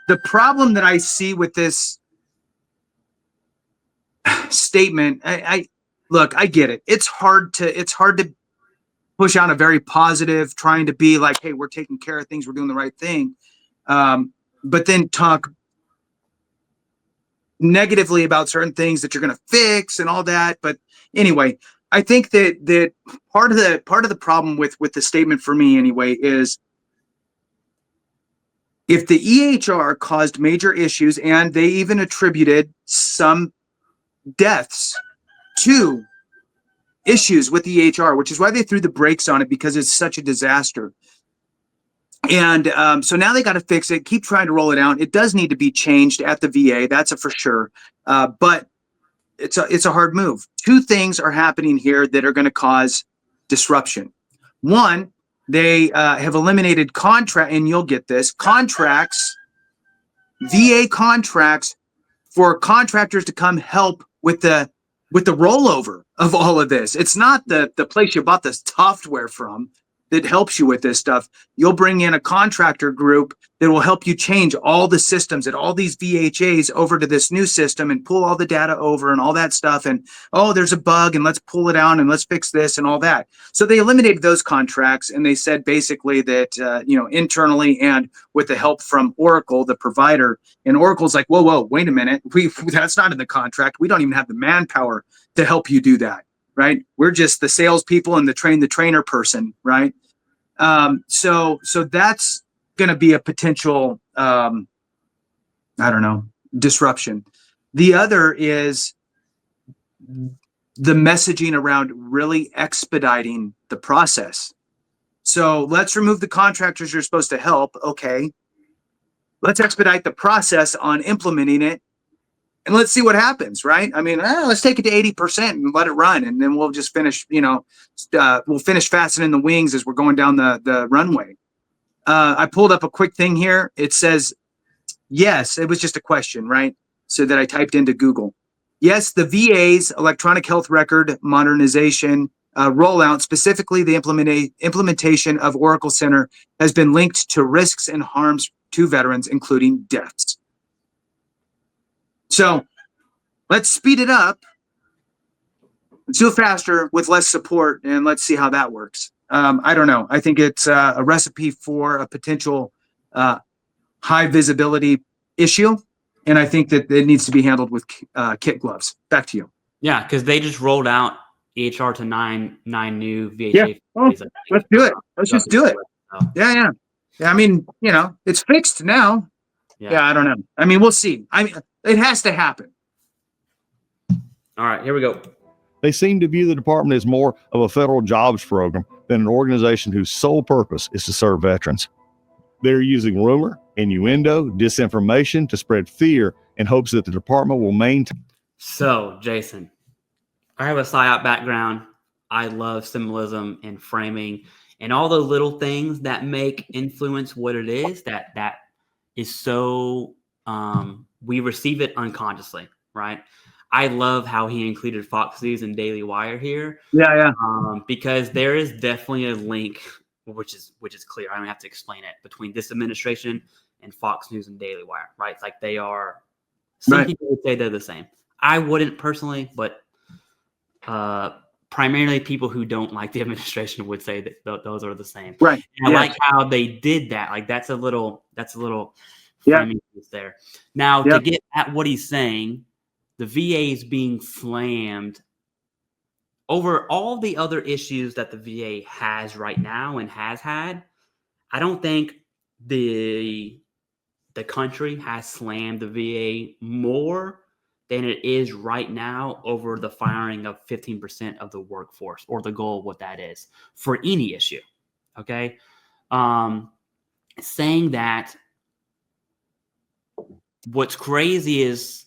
The problem that I see with this statement, I get it. It's hard to push out a very positive, trying to be like, hey, we're taking care of things, we're doing the right thing. But then talk negatively about certain things that you're going to fix and all that. But anyway, I think that part of the problem with the statement for me anyway is, if the EHR caused major issues and they even attributed some deaths to issues with the EHR, which is why they threw the brakes on it, because it's such a disaster. And so now they got to fix it, keep trying to roll it out. It does need to be changed at the VA, that's a for sure. But it's a hard move. Two things are happening here that are going to cause disruption. One, they have eliminated and you'll get this, VA contracts for contractors to come help with the rollover of all of this. It's not the place you bought the software from that helps you with this stuff. You'll bring in a contractor group that will help you change all the systems at all these VHAs over to this new system and pull all the data over and all that stuff. And, oh, there's a bug and let's pull it out and let's fix this and all that. So they eliminated those contracts, and they said basically that, internally and with the help from Oracle, the provider, and Oracle's like, whoa, wait a minute. That's not in the contract. We don't even have the manpower to help you do that. Right? We're just the salespeople and the trainer person, right? So that's going to be a potential, disruption. The other is the messaging around really expediting the process. So let's remove the contractors you're supposed to help. Okay. Let's expedite the process on implementing it. And let's see what happens, right? I mean, let's take it to 80% and let it run. And then we'll just finish, we'll finish fastening the wings as we're going down the runway. I pulled up a quick thing here. It says, yes, it was just a question, right? So that I typed into Google. Yes, the VA's electronic health record modernization rollout, specifically the implementation of Oracle Center, has been linked to risks and harms to veterans, including deaths. So let's speed it up. Let's do it faster with less support, and let's see how that works. I don't know. I think it's a recipe for a potential high visibility issue, and I think that it needs to be handled with kit gloves. Back to you. Yeah, because they just rolled out EHR to nine new VHA. Yeah. Oh, let's do it. Let's just do it. Yeah. I mean, it's fixed now. Yeah, I don't know. I mean, we'll see. I mean, it has to happen. All right, here we go. They seem to view the department as more of a federal jobs program than an organization whose sole purpose is to serve veterans. They're using rumor, innuendo, disinformation to spread fear in hopes that the department will maintain. So, Jason, I have a PSYOP background. I love symbolism and framing and all the little things that make influence what it is that is so we receive it unconsciously, right? I love how he included Fox News and Daily Wire here. Yeah. Because there is definitely a link, which is clear. I don't have to explain it, between this administration and Fox News and Daily Wire, right? It's like they are. Some people would say they're the same. I wouldn't personally, but primarily people who don't like the administration would say that those are the same. Right. And I like how they did that. Like that's a little framing piece there. Now to get at what he's saying, the VA is being slammed over all the other issues that the VA has right now and has had. I don't think the country has slammed the VA more than it is right now over the firing of 15% of the workforce, or the goal of what that is for any issue. Okay. Saying that, what's crazy is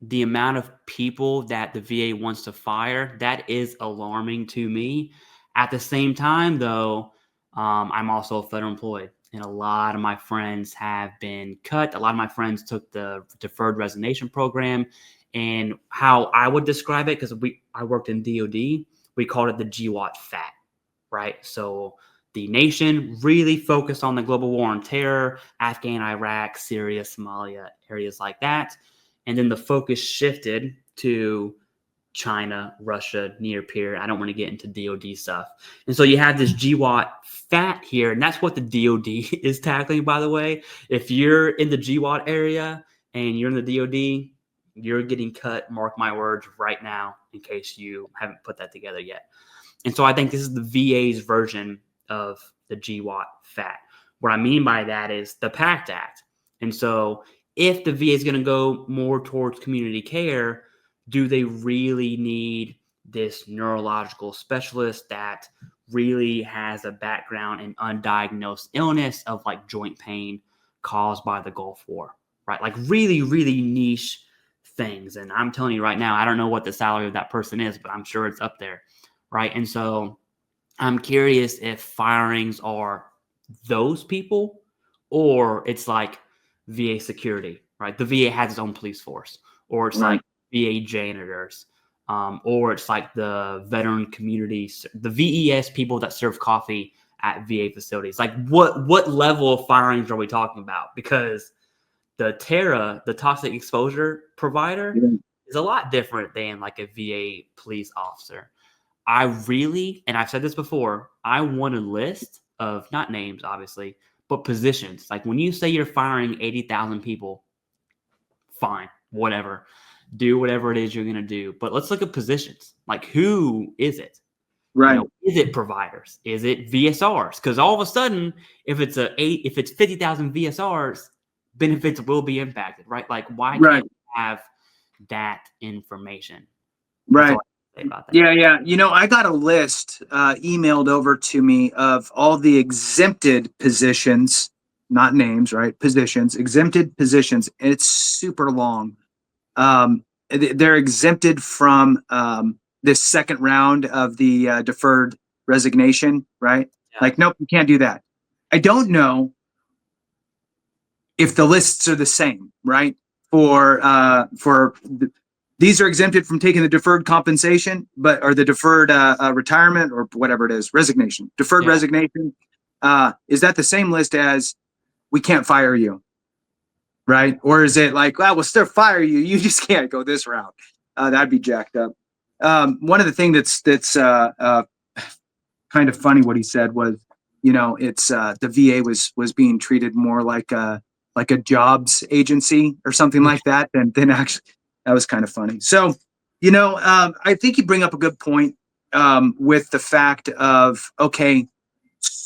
the amount of people that the VA wants to fire. That is alarming to me. At the same time, though, I'm also a federal employee, and a lot of my friends have been cut. A lot of my friends took the deferred resignation program, and how I would describe it, because I worked in DOD, we called it the GWAT FAT, right? So the nation really focused on the global war on terror, Afghan, Iraq, Syria, Somalia, areas like that. And then the focus shifted to China, Russia, near peer. I don't want to get into DOD stuff. And so you have this GWAT FAT here, and that's what the DOD is tackling, by the way. If you're in the GWAT area and you're in the DOD, you're getting cut, mark my words, right now, in case you haven't put that together yet. And so I think this is the VA's version of the GWAT FAT. What I mean by that is the PACT Act. And so if the VA is going to go more towards community care, do they really need this neurological specialist that really has a background in undiagnosed illness of like joint pain caused by the Gulf War, right? Like really, really niche things. And I'm telling you right now, I don't know what the salary of that person is, but I'm sure it's up there, right? And so I'm curious if firings are those people, or it's like VA security, right? The VA has its own police force, or it's like VA janitors, or it's like the veteran communities, the VES people that serve coffee at VA facilities. Like what level of firings are we talking about? Because the TARA, the toxic exposure provider, is a lot different than like a VA police officer. I really, and I've said this before, I want a list of, not names, obviously, but positions. Like when you say you're firing 80,000 people, fine, whatever. Do whatever it is you're going to do. But let's look at positions. Like who is it? Right. Is it providers? Is it VSRs? Because all of a sudden, if it's 50,000 VSRs, benefits will be impacted, right? Like why can't we have that information? Right. About that. Yeah. I got a list emailed over to me of all the exempted positions, not names, right? Positions, exempted positions. And it's super long. They're exempted from this second round of the deferred resignation, right? Yeah. Like, nope, you can't do that. I don't know if the lists are the same, right? These are exempted from taking the deferred compensation, or the deferred retirement, or whatever it is, resignation, deferred resignation. Is that the same list as we can't fire you, right? Or is it like, well, we'll still fire you, you just can't go this route? That'd be jacked up. One of the things that's kind of funny what he said was, it's the VA was being treated more like a jobs agency or something like that than actually. That was kind of funny. So, I think you bring up a good point with the fact of, okay,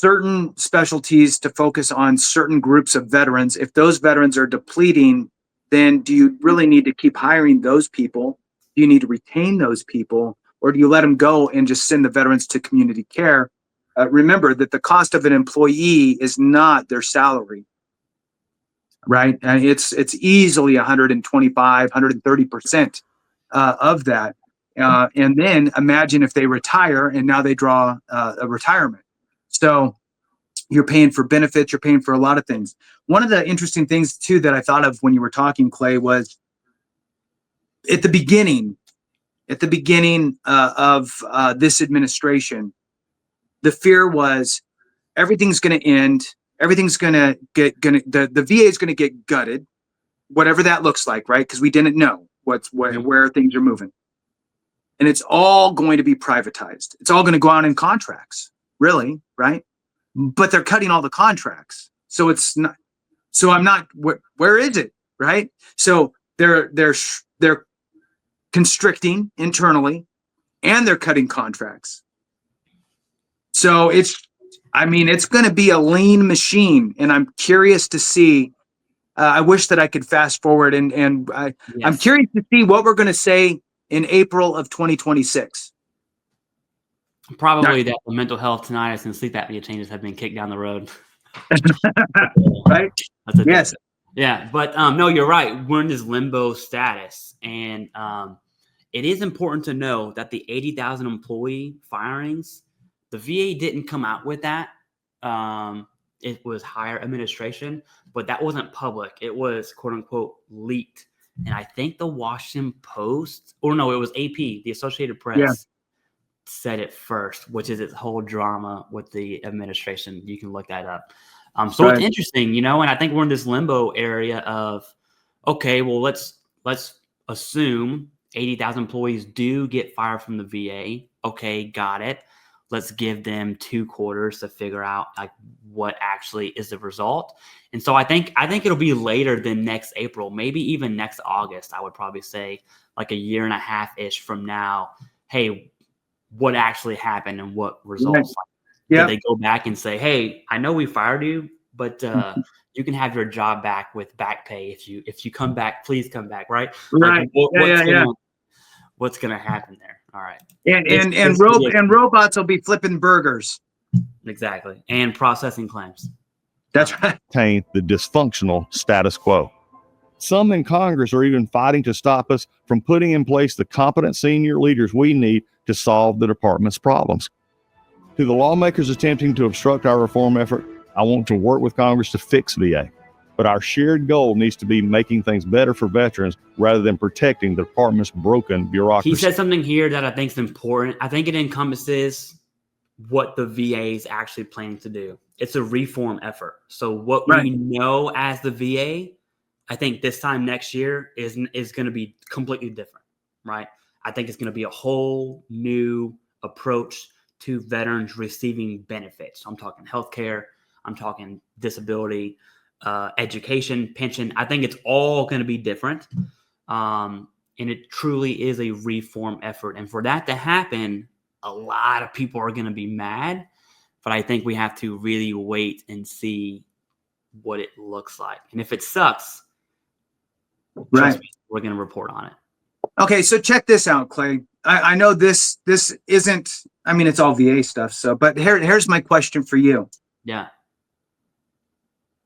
certain specialties to focus on certain groups of veterans. If those veterans are depleting, then do you really need to keep hiring those people? Do you need to retain those people? Or do you let them go and just send the veterans to community care? Remember that the cost of an employee is not their salary, right? And it's easily 125, 130% of that. And then imagine if they retire and now they draw a retirement. So you're paying for benefits, you're paying for a lot of things. One of the interesting things too that I thought of when you were talking, Clay, was at the beginning of this administration, the fear was everything's going to end, everything's going to the VA is going to get gutted, whatever that looks like, right? Because we didn't know where things are moving, and it's all going to be privatized. It's all going to go out in contracts, really, right? But they're cutting all the contracts, so it's not. So I'm not. Where is it, right? So they're constricting internally, and they're cutting contracts. So it's going to be a lean machine, and I'm curious to see. I wish that I could fast forward, and I'm curious to see what we're going to say in April of 2026. Probably that the mental health, tinnitus, and sleep apnea changes have been kicked down the road. Right? Yes. Yeah, but no, you're right. We're in this limbo status, and it is important to know that the 80,000 employee firings, the VA didn't come out with that. It was higher administration, but that wasn't public. It was quote unquote leaked. And I think the Washington Post, or no, it was AP, the Associated Press, said it first, which is its whole drama with the administration. You can look that up. So it's interesting, and I think we're in this limbo area of, okay, well, let's assume 80,000 employees do get fired from the VA. Okay, got it. Let's give them 2 quarters to figure out like what actually is the result. And so I think it'll be later than next April, maybe even next August. I would probably say like a year and a half ish from now. Hey, what actually happened and what results? Did they go back and say, hey, I know we fired you, but you can have your job back with back pay if you come back, please come back, right? Right. Like, what's gonna happen there? All right. And robots will be flipping burgers. Exactly. And processing claims. That's right. Maintain the dysfunctional status quo. Some in Congress are even fighting to stop us from putting in place the competent senior leaders we need to solve the department's problems. To the lawmakers attempting to obstruct our reform effort, I want to work with Congress to fix VA. But our shared goal needs to be making things better for veterans rather than protecting the department's broken bureaucracy. He said something here that I think is important. I think it encompasses what the VA is actually planning to do. It's a reform effort. So what we know as the VA, I think this time next year is going to be completely different, right? I think it's going to be a whole new approach to veterans receiving benefits. I'm talking healthcare. I'm talking disability, education, pension. I think it's all going to be different. And it truly is a reform effort. And for that to happen, a lot of people are going to be mad. But I think we have to really wait and see what it looks like. And if it sucks, trust me, we're going to report on it. Okay, so check this out, Clay. I know this isn't, it's all VA stuff. So, but here's my question for you. Yeah.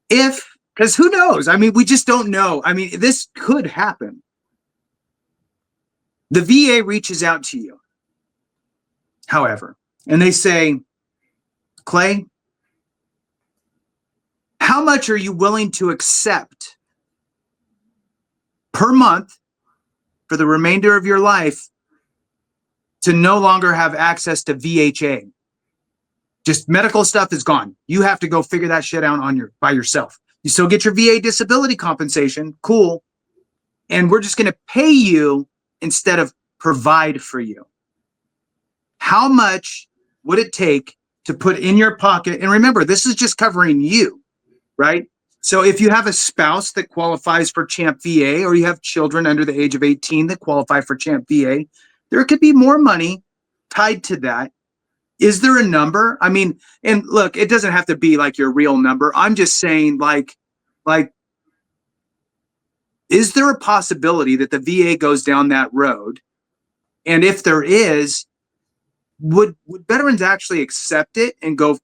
Because who knows? We just don't know. This could happen. The VA reaches out to you, however, and they say, Clay, how much are you willing to accept per month for the remainder of your life to no longer have access to VHA? Just medical stuff is gone. You have to go figure that shit out by yourself. You still get your VA disability compensation. Cool. And we're just going to pay you instead of provide for you. How much would it take to put in your pocket? And remember, this is just covering you, right? So if you have a spouse that qualifies for Champ VA, or you have children under the age of 18 that qualify for Champ VA, there could be more money tied to that is there a number? I mean, and look, it doesn't have to be like your real number. I'm just saying, like, is there a possibility that the VA goes down that road? And if there is, would veterans actually accept it and go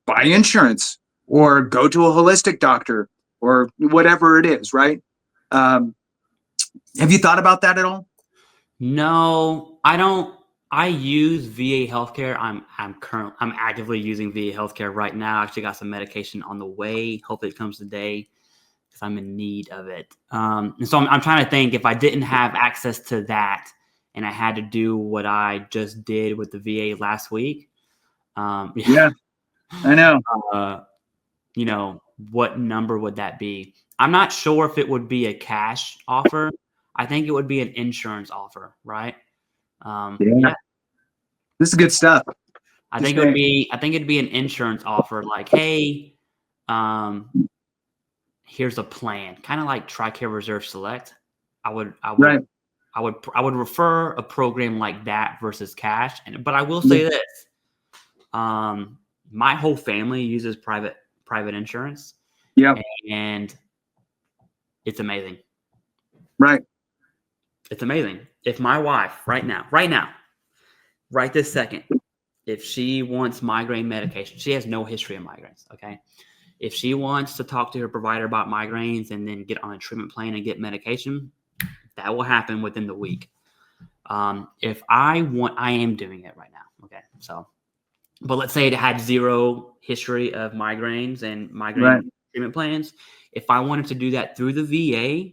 buy insurance or go to a holistic doctor or whatever it is, right? Have you thought about that at all? No, I don't. I use VA healthcare. I'm actively using VA healthcare right now. I actually got some medication on the way. Hopefully it comes today because I'm in need of it. And so I'm trying to think, if I didn't have access to that and I had to do what I just did with the VA last week. Yeah, I know. You know, what number would that be? I'm not sure if it would be a cash offer. I think it would be an insurance offer, right? Yeah. This is good stuff. I think it'd be an insurance offer, like, hey, here's a plan, kind of like TRICARE Reserve Select. I would refer a program like that versus cash. But I will say this: my whole family uses private insurance. Yeah, and it's amazing. Right. It's amazing. If my wife right now, right this second, if she wants migraine medication, she has no history of migraines. Okay. If she wants to talk to her provider about migraines and then get on a treatment plan and get medication, that will happen within the week. If I am doing it right now. Okay. So, but let's say it had zero history of migraines and migraine treatment plans. If I wanted to do that through the VA,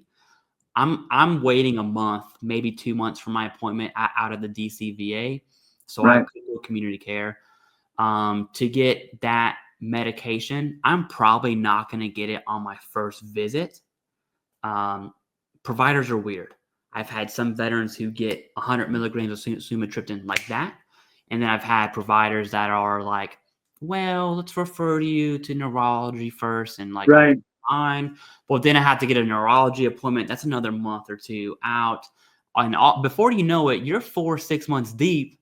I'm waiting a month, maybe 2 months for my appointment out of the DC VA. So I could go community care. To get that medication, I'm probably not going to get it on my first visit. Providers are weird. I've had some veterans who get 100 milligrams of sumatriptan like that. And then I've had providers that are like, well, let's refer you to neurology first. And like, fine. Well, then I have to get a neurology appointment. That's another month or two out. And before you know it, you're 4-6 months deep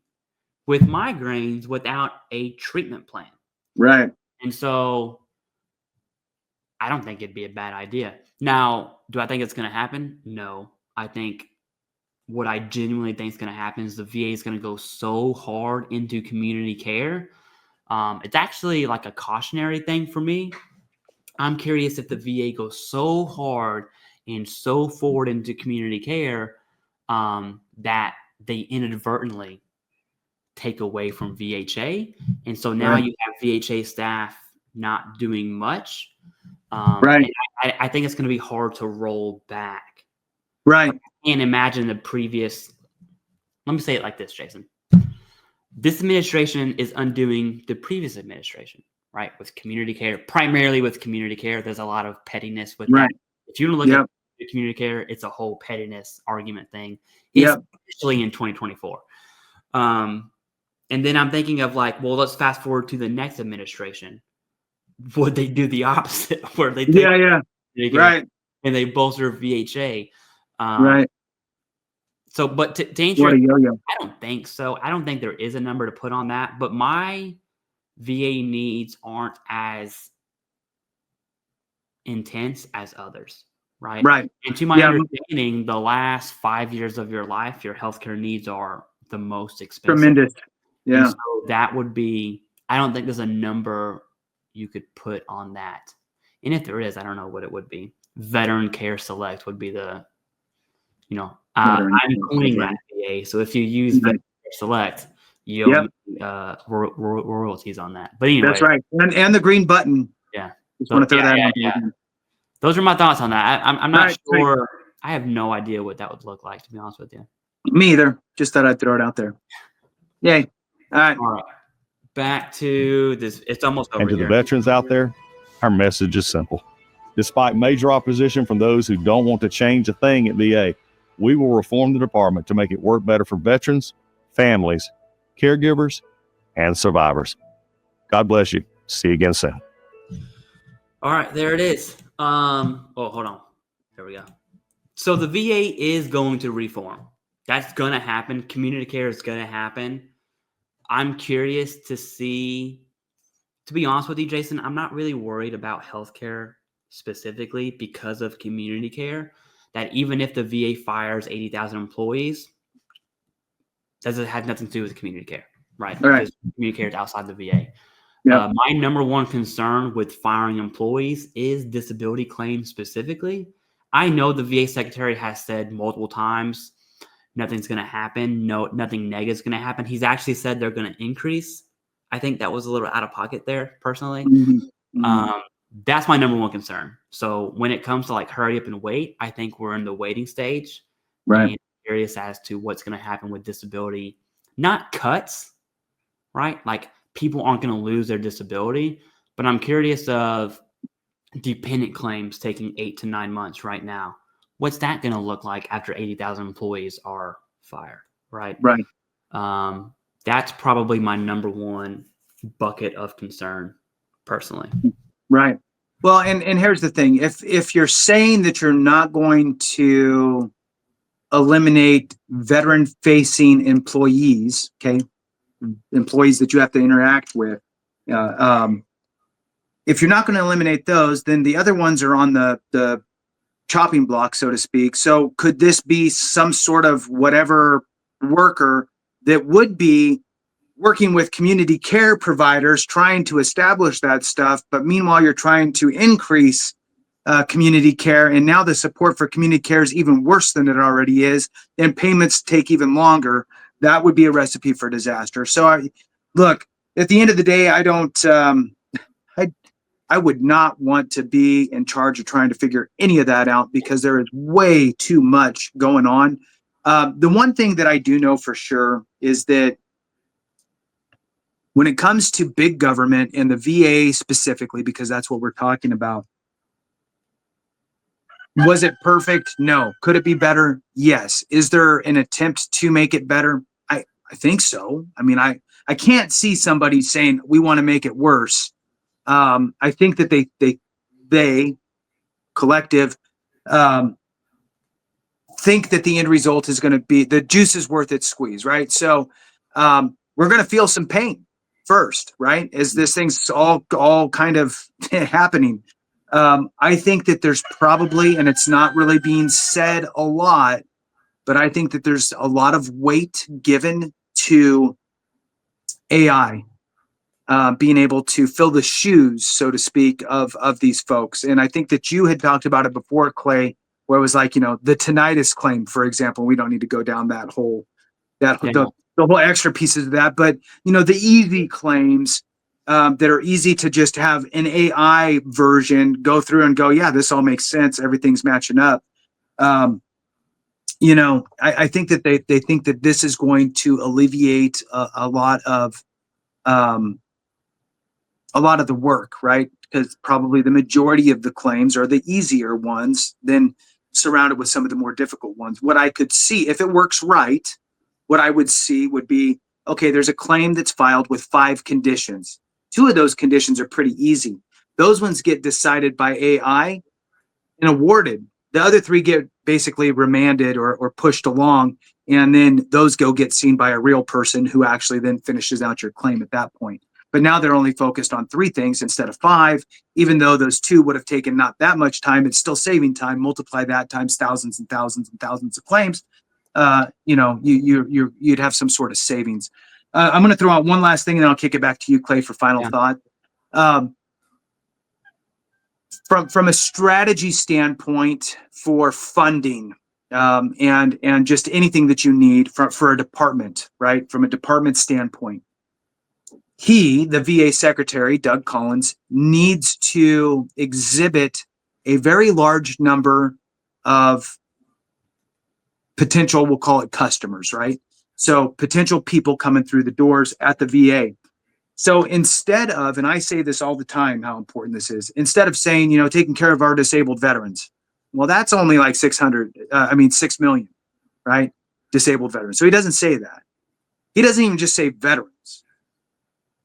with migraines without a treatment plan. Right. And so I don't think it'd be a bad idea. Now, do I think it's going to happen? No. I think what I genuinely think is going to happen is the VA is going to go so hard into community care. It's actually like a cautionary thing for me. I'm curious if the VA goes so hard and so forward into community care that they inadvertently take away from VHA. And so now you have VHA staff not doing much. I think it's going to be hard to roll back. Right. I can't imagine the previous. Let me say it like this, Jason. This administration is undoing the previous administration, right? With community care, primarily with community care. There's a lot of pettiness with that. If you look at community care, it's a whole pettiness argument thing, especially in 2024. And then I'm thinking of like, well, let's fast forward to the next administration. Would they do the opposite, where they take and they bolster VHA? So, but to answer, I don't think so. I don't think there is a number to put on that. But my VA needs aren't as intense as others, right? And to my understanding, the last 5 years of your life, your healthcare needs are the most expensive. Tremendous. Yeah. And so that would be. I don't think there's a number you could put on that. And if there is, I don't know what it would be. Veteran Care Select would be the, I'm coining that VA. So if you use Veteran Care Select, you'll royalties on that. But anyway. That's right. And the green button. Yeah. Just want to throw that in. Those are my thoughts on that. I'm not sure. I have no idea what that would look like, to be honest with you. Me either. Just thought I'd throw it out there. Yay. All right. Back to this. It's almost over. And to the veterans out there, our message is simple. Despite major opposition from those who don't want to change a thing at VA, we will reform the department to make it work better for veterans, families, caregivers, and survivors. God bless you. See you again soon. All right, there it is. Hold on. There we go. So the VA is going to reform. That's going to happen. Community care is going to happen. I'm curious to see, to be honest with you, Jason, I'm not really worried about healthcare specifically because of community care, that even if the VA fires 80,000 employees, does it have nothing to do with community care, right? All right. Because community care is outside the VA. Yeah. My number one concern with firing employees is disability claims specifically. I know the VA secretary has said multiple times, nothing's going to happen. No, nothing negative is going to happen. He's actually said they're going to increase. I think that was a little out of pocket there, personally. That's my number one concern. So when it comes to like hurry up and wait, I think we're in the waiting stage. Right. And curious as to what's going to happen with disability, not cuts, right? Like people aren't going to lose their disability, but I'm curious of dependent claims taking 8 to 9 months right now. What's that going to look like after 80,000 employees are fired, right? Right. That's probably my number one bucket of concern personally. Right. Well, and here's the thing. If you're saying that you're not going to eliminate veteran facing employees, okay, employees that you have to interact with, if you're not going to eliminate those, then the other ones are on the chopping block, so to speak. So could this be some sort of whatever worker that would be working with community care providers trying to establish that stuff, but meanwhile you're trying to increase community care, and now the support for community care is even worse than it already is, and payments take even longer? That would be a recipe for disaster. So look, at the end of the day, I would not want to be in charge of trying to figure any of that out, because there is way too much going on. The one thing that I do know for sure is that when it comes to big government and the VA specifically, because that's what we're talking about, was it perfect? No. Could it be better? Yes. Is there an attempt to make it better? I think so. I mean, I can't see somebody saying we want to make it worse. I think that they collective think that the end result is going to be the juice is worth its squeeze, right? So we're going to feel some pain first, right? As this thing's all kind of happening. I think that there's probably, and it's not really being said a lot, but I think that there's a lot of weight given to AI being able to fill the shoes, so to speak, of these folks. And I think that you had talked about it before, Clay, where it was like, the tinnitus claim, for example. We don't need to go down the whole extra pieces of that, but the easy claims that are easy to just have an AI version go through and go, yeah, this all makes sense, everything's matching up. I think that they think that this is going to alleviate a lot of the work, right? Because probably the majority of the claims are the easier ones, then surrounded with some of the more difficult ones. What I could see, if it works right, what I would see would be, okay, there's a claim that's filed with 5 conditions. 2 of those conditions are pretty easy. Those ones get decided by AI and awarded. The other 3 get basically remanded or pushed along, and then those get seen by a real person who actually then finishes out your claim at that point. But now they're only focused on 3 things instead of 5, even though those 2 would have taken not that much time. It's still saving time. Multiply that times thousands and thousands and thousands of claims. You'd have some sort of savings. I'm going to throw out one last thing, and then I'll kick it back to you, Clay, for final thought. From a strategy standpoint for funding, and just anything that you need for a department, right? From a department standpoint, the VA secretary, Doug Collins, needs to exhibit a very large number of potential, we'll call it customers, right? So potential people coming through the doors at the VA. So instead of, and I say this all the time, how important this is, instead of saying, taking care of our disabled veterans, well, that's only like 6 million, right? Disabled veterans. So he doesn't say that. He doesn't even just say veterans,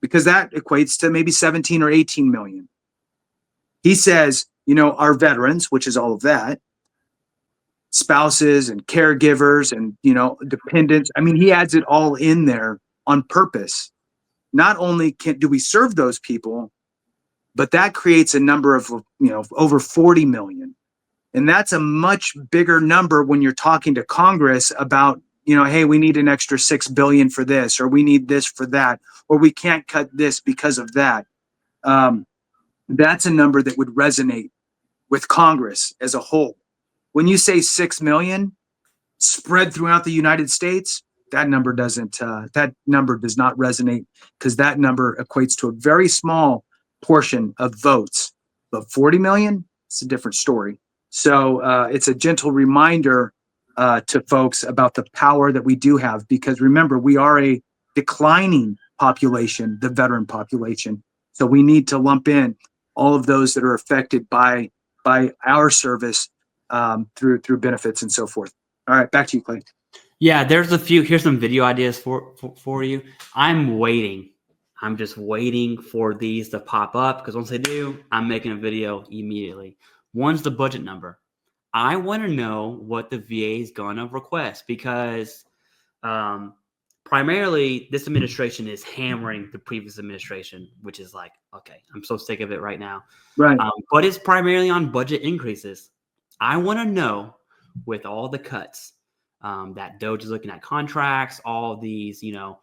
because that equates to maybe 17 or 18 million. He says, our veterans, which is all of that, spouses and caregivers and, dependents. I mean, he adds it all in there on purpose. not only do we serve those people, but that creates a number of, over 40 million. And that's a much bigger number when you're talking to Congress about, hey, we need an extra 6 billion for this, or we need this for that, or we can't cut this because of that. That's a number that would resonate with Congress as a whole. When you say 6 million spread throughout the United States, that number does not resonate, because that number equates to a very small portion of votes. But 40 million, it's a different story. So it's a gentle reminder to folks about the power that we do have, because remember, we are a declining population, the veteran population. So we need to lump in all of those that are affected by our service through benefits and so forth. All right, back to you, Clay. Yeah, there's a few. Here's some video ideas for you. I'm waiting. I'm just waiting for these to pop up, because once they do, I'm making a video immediately. One's the budget number. I want to know what the VA is going to request, because primarily this administration is hammering the previous administration, which is like, okay, I'm so sick of it right now. Right. But it's primarily on budget increases. I want to know, with all the cuts that DOJ is looking at contracts, all these, blah,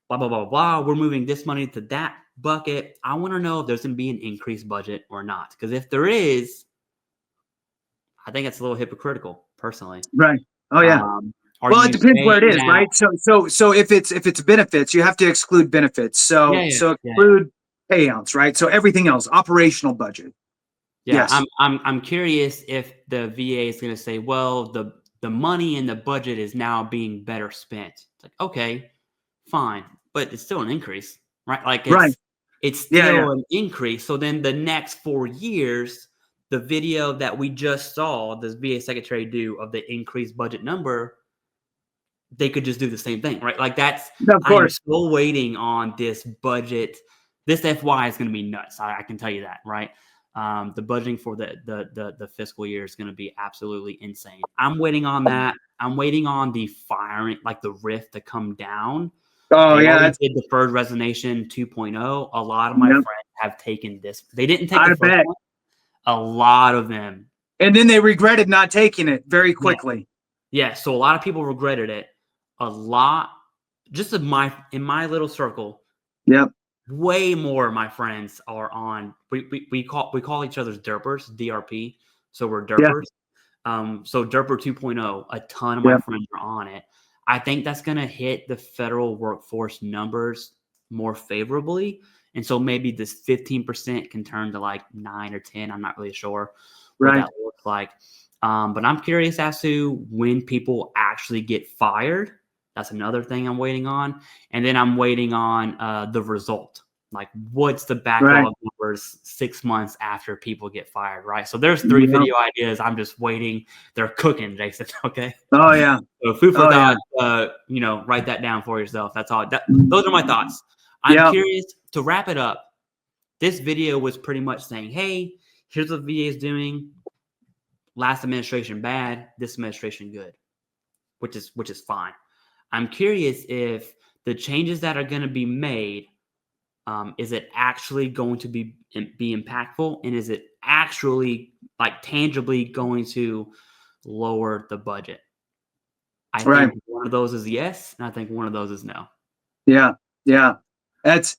blah, blah, blah, we're moving this money to that bucket. I want to know if there's going to be an increased budget or not. Because if there is, I think it's a little hypocritical, personally. Right. Oh, yeah. Well, it depends where it is, right? So if it's benefits, you have to exclude benefits. So exclude payouts, right? So everything else, operational budget. Yeah, yes. I'm curious if the VA is going to say, well, the money in the budget is now being better spent. It's like, okay, fine, but it's still an increase, right? Like it's still an increase. So then the next 4 years, the video that we just saw this VA secretary do of the increased budget number, they could just do the same thing, right? Like that's, I'm still waiting on this budget. This FY is going to be nuts. I can tell you that, right? The budgeting for the fiscal year is going to be absolutely insane. I'm waiting on that. I'm waiting on the firing, like the RIF to come down. Oh, they yeah. did deferred resignation 2.0. A lot of my friends have taken this. They didn't take the first one. A lot of them. And then they regretted not taking it very quickly. Yeah. So a lot of people regretted it. A lot, just in my little circle. Yep. Way more of my friends are on. We call each other's derpers, DRP. So we're derpers. So derper 2.0. A ton of my friends are on it. I think that's going to hit the federal workforce numbers more favorably. And so maybe this 15% can turn to like 9 or 10. I'm not really sure what that looks like. But I'm curious as to when people actually get fired. That's another thing I'm waiting on. And then I'm waiting on the result. Like, what's the backlog numbers 6 months after people get fired, right? So there's 3 video ideas. I'm just waiting. They're cooking, Jason, okay? Oh, yeah. So food for thought, write that down for yourself. That's all. Those are my thoughts. I'm curious, to wrap it up, this video was pretty much saying, hey, here's what VA is doing. Last administration bad, this administration good, which is fine. I'm curious if the changes that are going to be made, is it actually going to be impactful, and is it actually like tangibly going to lower the budget? I think one of those is yes, and I think one of those is no. Yeah. That's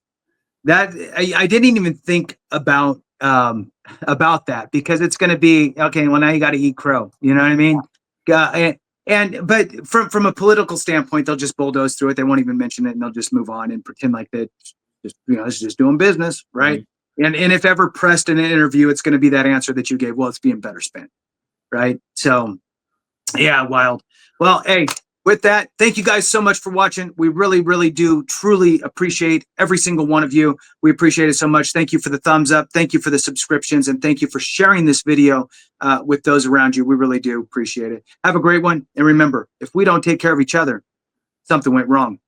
that. I didn't even think about that, because it's going to be okay. Well, now you got to eat crow. You know what I mean? But from a political standpoint, they'll just bulldoze through it. They won't even mention it, and they'll just move on and pretend like that. It's just doing business, right? Mm-hmm. And if ever pressed in an interview, it's going to be that answer that you gave. Well, it's being better spent, right? So, yeah, wild. Well, hey, with that, thank you guys so much for watching. We really, really do truly appreciate every single one of you. We appreciate it so much. Thank you for the thumbs up. Thank you for the subscriptions, and thank you for sharing this video with those around you. We really do appreciate it. Have a great one. And remember, if we don't take care of each other, something went wrong.